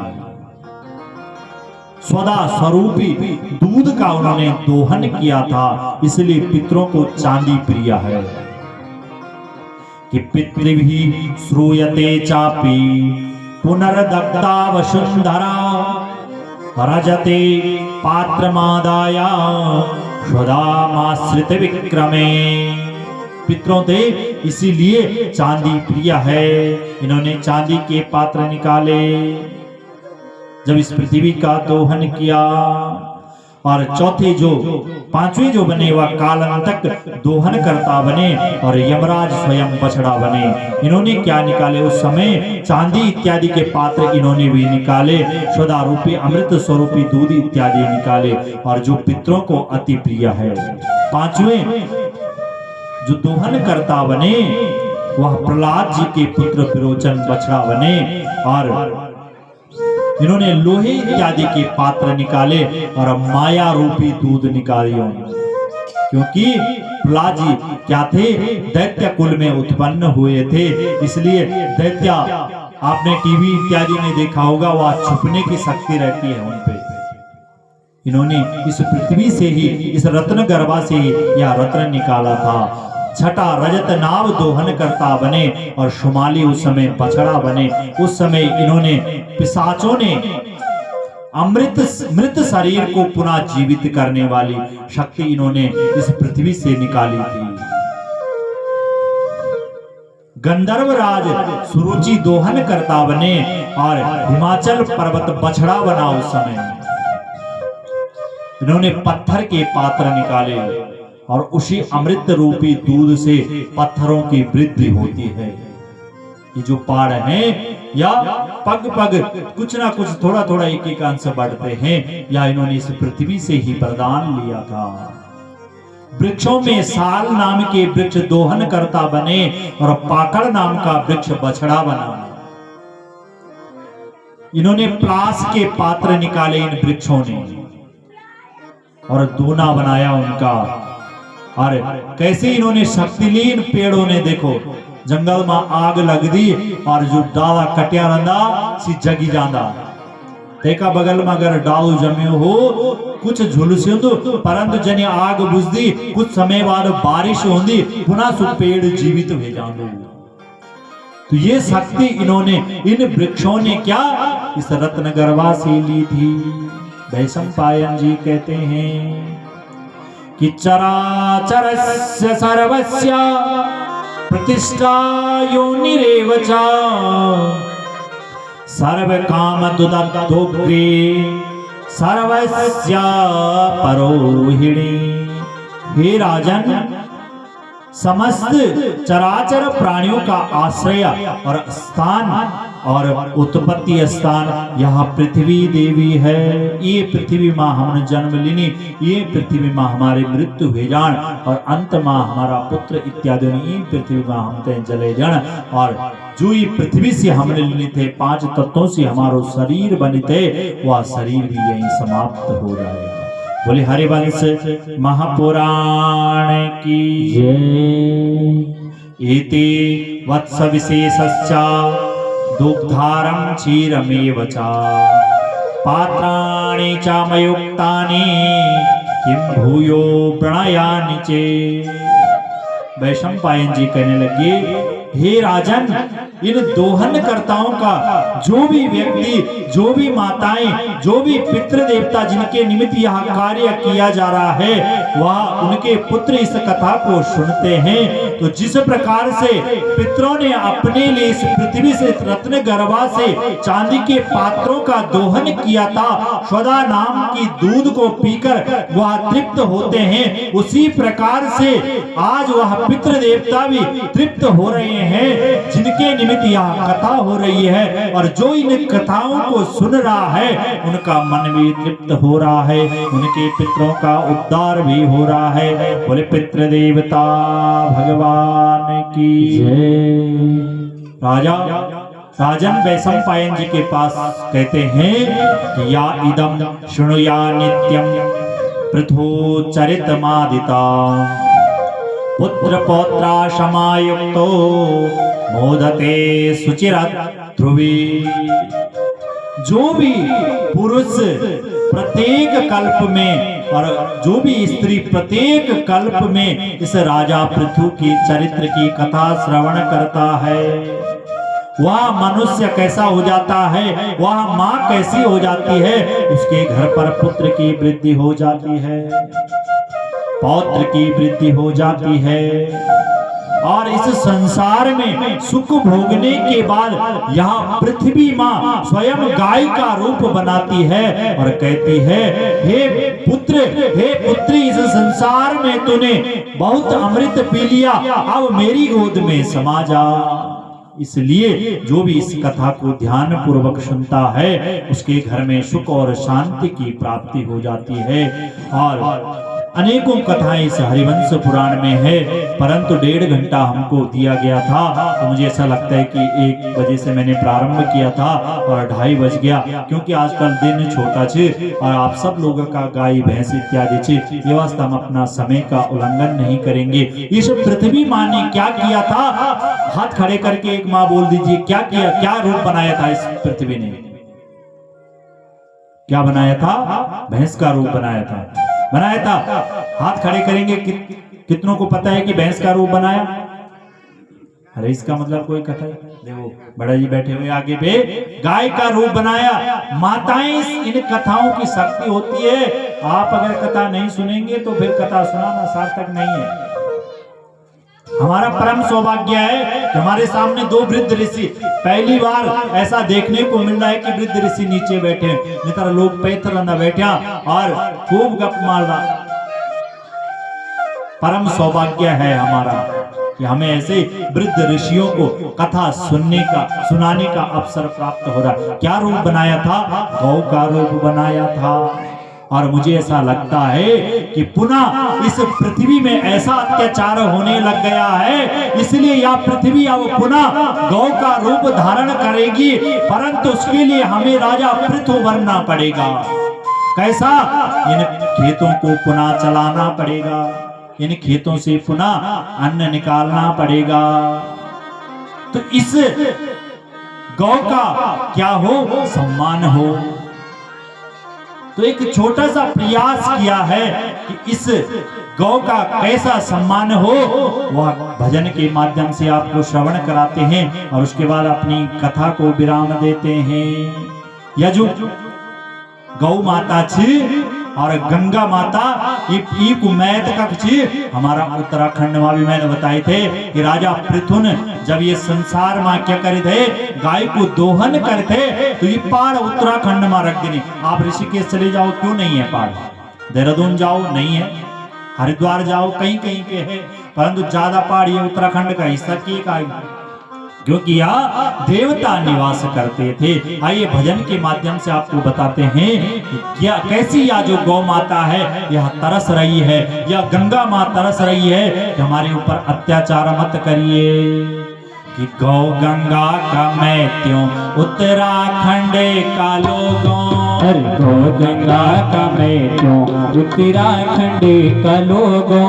[SPEAKER 1] स्वदा स्वरूपी दूध का उन्होंने दोहन किया था, इसलिए पितरों को चांदी प्रिय है। कि पितृभि श्रूयते चापि पुनर्दग्धा वसुंधरा रजते पात्रमादाया स्वदामाश्रित विक्रमे। पितरों थे इसीलिए चांदी प्रिय है। इन्होंने चांदी के पात्र निकाले जब इस पृथ्वी का दोहन किया। और चौथे जो पांचवें जो बने वह कालांतक दोहन करता बने और यमराज स्वयं बछड़ा बने। इन्होंने क्या निकाले, उस समय चांदी इत्यादि के पात्र इन्होंने भी निकाले, सदा रूपी अमृत स्वरूपी दूध इत्यादि निकाले, और जो पितरों को अति प्रिय है। पांचवें जो दोहन करता बने वह प्रहलाद जी के पुत्र विरोचन बछड़ा बने, और इन्होंने लोहे इत्यादि के पात्र निकाले और माया रूपी दूध निकाली। क्योंकि प्रहलाद जी क्या थे, दैत्य कुल में उत्पन्न हुए थे, इसलिए दैत्य आपने टीवी इत्यादि में देखा होगा, वह छुपने की शक्ति रहती है उन पे। इन्होंने इस पृथ्वी से ही, इस रत्न गर्भा से ही यह रत्न निकाला था। छठा रजत नाव दोहन करता बने और शुमाली उस समय बछड़ा बने। उस समय इन्होंने पिशाचों ने मृत शरीर को पुनः जीवित करने वाली शक्ति इन्होंने इस पृथ्वी से निकाली थी। गंधर्वराज सुरुचि दोहन करता बने और हिमाचल पर्वत बछड़ा बना। उस समय इन्होंने पत्थर के पात्र निकाले और उसी अमृत रूपी दूध से पत्थरों की वृद्धि होती है। ये जो पहाड़ हैं या पग पग कुछ ना कुछ थोड़ा थोड़ा एक एक अंश बढ़ते हैं, या इन्होंने इस पृथ्वी से ही वरदान लिया था। वृक्षों में साल नाम के वृक्ष दोहन करता बने और पाकड़ नाम का वृक्ष बछड़ा बना। इन्होंने प्लास के पात्र निकाले इन वृक्षों ने और दूना बनाया उनका। और कैसे इन्होंने शक्ति ली इन पेड़ों ने, देखो जंगल में आग लग दी और जो डाला कटिया रंदा सी जगी जांदा। देखा बगल में अगर डाल जमे हो कुछ झुलसी हो, परंतु जने आग बुझदी कुछ समय बाद बारिश होंदी पुनः सु पेड़ जीवित हो जांदो। तो ये शक्ति इन्होंने इन वृक्षों ने क्या इस रत्न गर्भा से ली थी। वैशंपायन जी कहते हैं कि चराचरस्य सर्वस्य प्रतिष्ठा योनिरेव च सर्व काम दुदग्धोग्रे सर्वस्य परोहिणी। हे राजन, समस्त चराचर प्राणियों का आश्रय और स्थान और उत्पत्ति स्थान यहाँ पृथ्वी देवी है। ये पृथ्वी माँ हमने जन्म लेनी, ये पृथ्वी माँ हमारे मृत्यु हुए जान और अंत माँ हमारा पुत्र इत्यादि ये पृथ्वी माँ हम ते जले जान। और जो ये पृथ्वी से हमने लेने थे, 5 तत्वों से हमारो शरीर बने थे, वह शरीर भी यहीं समाप्त हो जाएगा। बोले हरिवंश महापुराण की जय। इति वत्स विशेषश्च दुग्धारं क्षीरमेव च पात्राणि च मयुक्तानि किं भूयो प्रणयानि चे। वैशंपायन जी कहने लगे, हे राजन, इन दोहन कर्ताओं का जो भी व्यक्ति, जो भी माताएं, जो भी पितृ देवता जिनके निमित्त यह कार्य किया जा रहा है, वह उनके पुत्र इस कथा को सुनते हैं। तो जिस प्रकार से पितरों ने अपने लिए इस पृथ्वी से रत्न गर्भा से चांदी के पात्रों का दोहन किया था, स्वदा नाम की दूध को पीकर वह तृप्त होते हैं, उसी प्रकार से आज वह पितृ देवता भी तृप्त हो रहे हैं जिनके निमित्त यह कथा हो रही है। और जो इन कथाओं को सुन रहा है उनका मन भी तृप्त हो रहा है, उनके पितरों का उद्धार भी हो रहा है। बोले पितृ देवता भगवान की जय। राजन वैशंपायन जी के पास कहते हैं कि या इदम शृणुया नित्यम पृथो चरितमादिता पुत्र पौत्रा समायुक्तो मोदते सुचिरत ध्रुवी। जो भी पुरुष प्रत्येक कल्प में और जो भी स्त्री प्रत्येक कल्प में इस राजा पृथु की चरित्र की कथा श्रवण करता है, वह मनुष्य कैसा हो जाता है, वह माँ कैसी हो जाती है, उसके घर पर पुत्र की वृद्धि हो जाती है, पौत्र की वृद्धि हो जाती है। और इस संसार में सुख भोगने के बाद यहाँ पृथ्वी माँ स्वयं गाय का रूप बनाती है और कहती है, हे पुत्र, हे पुत्री, इस संसार में तूने बहुत अमृत पी लिया, अब मेरी गोद में समा जा। इसलिए जो भी इस कथा को ध्यान पूर्वक सुनता है उसके घर में सुख और शांति की प्राप्ति हो जाती है। और अनेकों कथाएं इस हरिवंश पुराण में है, परंतु 1.5 घंटा हमको दिया गया था, तो मुझे ऐसा लगता है कि 1 बजे से मैंने प्रारंभ किया था और 2:30 बज गया, क्योंकि आजकल दिन छोटा छे और आप सब लोगों का गाय भैंस इत्यादि छे, ये वास्ते हम अपना समय का उल्लंघन नहीं करेंगे। इस पृथ्वी माँ ने क्या किया था, हाथ खड़े करके एक माँ बोल दीजिए, क्या किया, क्या रूप बनाया था इस पृथ्वी ने, क्या बनाया था? भैंस का रूप बनाया था, बनाया था। हाथ खड़े करेंगे, कितनों को पता है कि भैंस का रूप बनाया? अरे इसका मतलब कोई कथा है, देखो बड़ा जी बैठे हुए आगे पे, गाय का रूप बनाया। माताएं इन कथाओं की शक्ति होती है। आप अगर कथा नहीं सुनेंगे तो फिर कथा सुनाना सार्थक नहीं है। हमारा परम सौभाग्य है कि हमारे सामने दो वृद्ध ऋषि, पहली बार ऐसा देखने को मिल रहा है कि वृद्ध ऋषि नीचे बैठे, नहीं तरह लोग पैथर अंदर बैठा और खूब गप मार रहा। परम सौभाग्य है हमारा कि हमें ऐसे वृद्ध ऋषियों को कथा सुनाने का अवसर प्राप्त हो रहा। क्या रूप बनाया था? गौ का रूप बनाया था। और मुझे ऐसा लगता है कि पुनः इस पृथ्वी में ऐसा अत्याचार होने लग गया है, इसलिए यह पृथ्वी अब पुनः गौ का रूप धारण करेगी, परंतु उसके लिए हमें राजा पृथु बनना पड़ेगा। कैसा? इन खेतों को पुनः चलाना पड़ेगा, इन खेतों से पुनः अन्न निकालना पड़ेगा। तो इस गौ का क्या हो? सम्मान हो। तो एक छोटा सा प्रयास किया है कि इस गौ का कैसा सम्मान हो, वह भजन के माध्यम से आपको श्रवण कराते हैं और उसके बाद अपनी कथा को विराम देते हैं। यह जो गौ माता छी और गंगा माता हमारा उत्तराखंड में भी मैंने बताए थे कि राजा पृथु जब ये संसार में क्या करे थे, गाय को दोहन करते, तो ये पहाड़ उत्तराखंड में रख देने। आप ऋषिकेश चले जाओ, क्यों नहीं है पहाड़? देहरादून जाओ, नहीं है। हरिद्वार जाओ, कहीं कहीं पे है, परंतु ज्यादा पहाड़ ये उत्तराखंड का हिस्सा क्योंकि यहाँ देवता निवास करते थे। आइए भजन के माध्यम से आपको बताते हैं कि क्या कैसी यह जो गौ माता है यह तरस रही है, यह गंगा माँ तरस रही है कि हमारे ऊपर अत्याचार मत करिए। कि गौ गंगा का मैं त्यों उत्तराखंड का लोगों,
[SPEAKER 2] गौ गंगा का मैं त्यों उत्तराखंड का लोगों,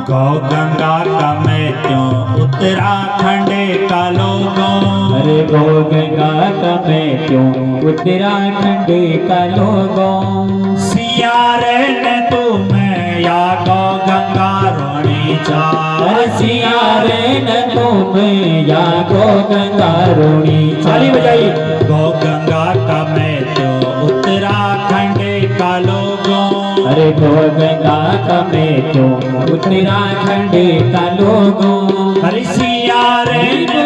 [SPEAKER 1] गौ गंगा का मैं त्यों उत्तराखंड का लोगों,
[SPEAKER 2] अरे गौ गंगा का मैं त्यों उत्तराखंड का लोगों।
[SPEAKER 1] सिया रे तू मैं या गौ गंगा रोणी चार,
[SPEAKER 2] सिया रे तू मैं या गौ गंगा रोणी
[SPEAKER 1] चाली बजाइए। गौ गंगा का मैं त्यों उत्तराखंड का लोगों,
[SPEAKER 2] अरे गौ गंगा का मैं त्यों उत्तराखंड का लोगों।
[SPEAKER 1] अरे सिया रे तू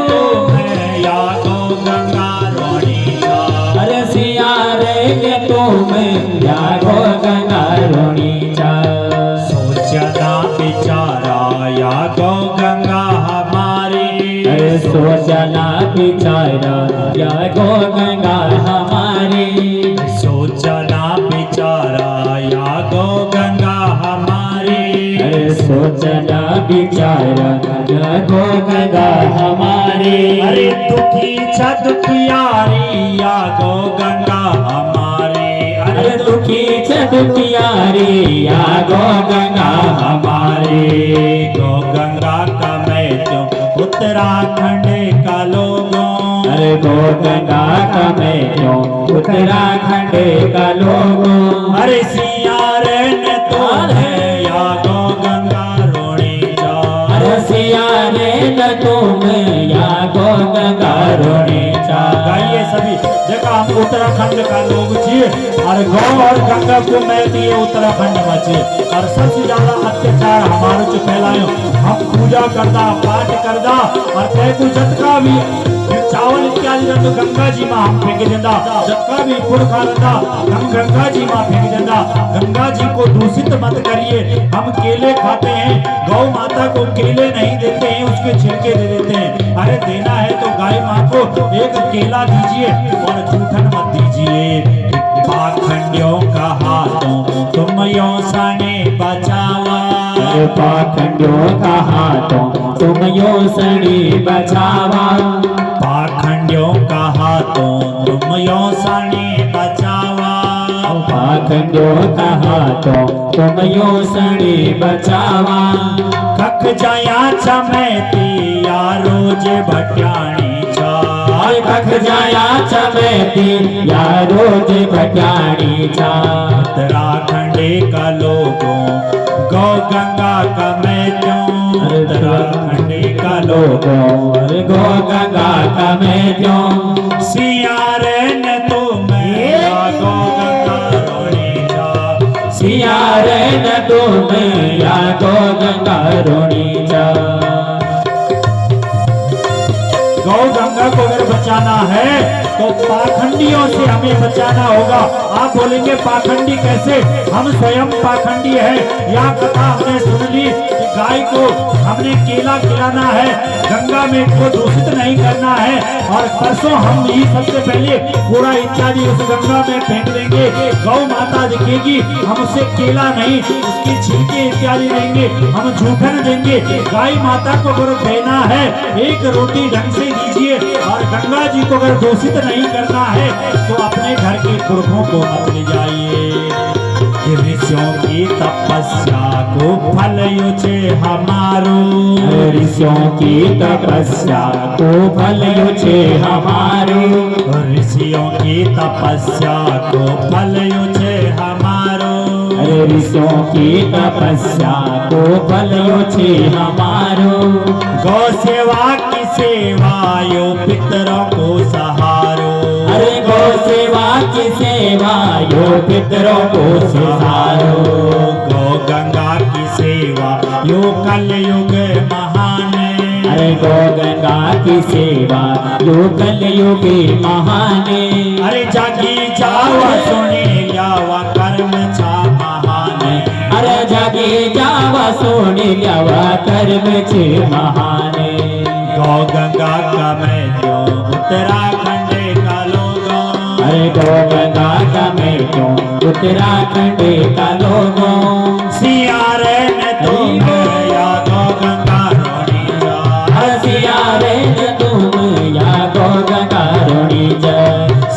[SPEAKER 1] मैं या गौ गंगा रोणी चार,
[SPEAKER 2] अरे सिया रे तू मैं या गौ गंगा रोणी चार।
[SPEAKER 1] सोचना बिचारा या गौ गंगा हमारी,
[SPEAKER 2] अरे सोचना बिचारा या गौ गंगा हमारी,
[SPEAKER 1] सोचना बिचारा या गौ गंगा हमारी,
[SPEAKER 2] अरे सोचना बिचारा या गौ गंगा हमारी।
[SPEAKER 1] अरे दुखी छ दुखियारी या गौ गंगा हमारी,
[SPEAKER 2] अरे दुखी छ दुखियारी या गौ गंगा हमारी।
[SPEAKER 1] गौ गंगा का मैं त्यों उत्तराखंड का लोगों,
[SPEAKER 2] अरे गौ गंगा का मैं त्यों उत्तराखंड का लोगों।
[SPEAKER 1] अरे सिया रे तो है या गौ गंगा रोणी चार,
[SPEAKER 2] अरे सिया रे तो मैं या गौ गंगा रोणी चार।
[SPEAKER 1] गाइए सभी। देखा हम उत्तराखंड का लोग छी और गौ और गंगा को मैं दिए उत्तराखंड में छी, और सबसे ज्यादा अत्याचार हमारे जो फैलायो। हम पूजा करदा, पाठ करदा और तय को जतका भी चावल इत्यादि तो गंगा जी में हम फेंक देंदा, जतका भी फूल खा लेता हम गंगा जी में फेंक देंदा। गंगा जी को दूषित मत करिए। हम केले खाते हैं, गौ माता को केले नहीं देते हैं, उसके छिलके दे देते हैं। अरे देना है तो गाय माँ को एक केला दीजिए और जूठन मत दीजिए। पाखंडियों का हाथों तुम यो सने बचावा,
[SPEAKER 2] पाखंडियों का हाथों तुम यो सने बचावा,
[SPEAKER 1] पाखंडियों का हाथों तुम यो सने बचावा,
[SPEAKER 2] पाखंडियों का हाथों तुम यो सने बचावा।
[SPEAKER 1] कख जाया चमेती या रोज भट्याणी चार,
[SPEAKER 2] कख जाया चमेती या रोज भट्याणी चार।
[SPEAKER 1] उत्तराखंड का लोगों गौ गंगा का मैं त्यों, उत्तराखंड का लोगों
[SPEAKER 2] गौ गंगा का मैं त्यों।
[SPEAKER 1] सिया रे तो मैं गौ गंगा रोणी चार,
[SPEAKER 2] सिया रे तो मैं या गौ गंगा रोणी चार।
[SPEAKER 1] बचाना है तो पाखंडियों से हमें बचाना होगा। आप बोलेंगे पाखंडी कैसे? हम स्वयं पाखंडी है। यह कथा हमने सुन ली कि गाय को हमने केला खिलाना है, गंगा में को दूषित नहीं करना है, और परसों हम ही सबसे पहले कूड़ा इत्यादि उस गंगा में फेंक देंगे। गौ माता दिखेगी, हम उसे केला नहीं, उसके छिलके इत्यादि देंगे, हम जूठन देंगे। गाय माता को अगर देना है, एक रोटी ढंग से दीजिए। और गंगा जी को अगर दूषित नहीं करना है तो अपने घर के पुरखों को मत ले जाइए। ऋषियों की तपस्या को फल युचे हमारो,
[SPEAKER 2] ऋषियों की तपस्या को फल युचे हमारो,
[SPEAKER 1] ऋषियों की तपस्या को फल युचे हमारो,
[SPEAKER 2] ऋषियों की तपस्या को फल युचे हमारो।
[SPEAKER 1] गौ सेवा की सेवा यो पितरों को सहारो,
[SPEAKER 2] अरे गौ सेवा की सेवा यो पितरों को सहारो।
[SPEAKER 1] गौ गंगा की सेवा यो कलयुग महान,
[SPEAKER 2] अरे गौ गंगा की सेवा यो कलयुग महान।
[SPEAKER 1] अरे जागी जावा सुने ल्यावा कर्म छा महान,
[SPEAKER 2] अरे जागी जावा सुने ल्यावा कर्म छे महान।
[SPEAKER 1] गौ गंगा का मैं जो उत्तराखंड का लोगों,
[SPEAKER 2] अरे गौ गंगा का मैं क्यों उत्तराखंड का लोगों।
[SPEAKER 1] सिया रे न तुम या गौ गंगा रोनी जा,
[SPEAKER 2] सिया रे न तुम या गौ गंगा रोनी जा,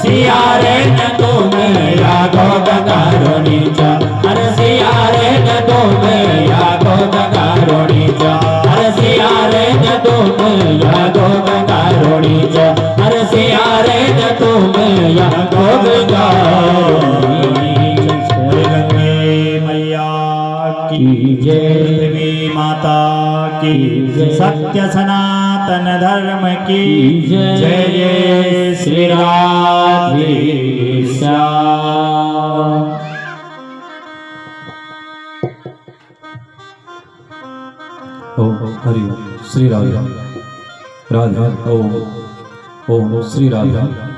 [SPEAKER 2] सिया रे न तुम या गौ गंगा रोनी जा, अरे सिया रे न तुम या गौ गंगा रोनी जा, अरे सिया रे न तुम या गौ गंगा रोनी जा, अरे सिया रे न तुम या गौ गंगा रोनी जा।
[SPEAKER 1] गंगे मैया की जय, पृथ्वी माता की जय, सत्य सनातन धर्म की
[SPEAKER 2] जय।
[SPEAKER 1] जय जय श्री राधे
[SPEAKER 2] श्याम।
[SPEAKER 3] ओम हरि ओम श्री राधे राधे ओम ओम श्री राधे।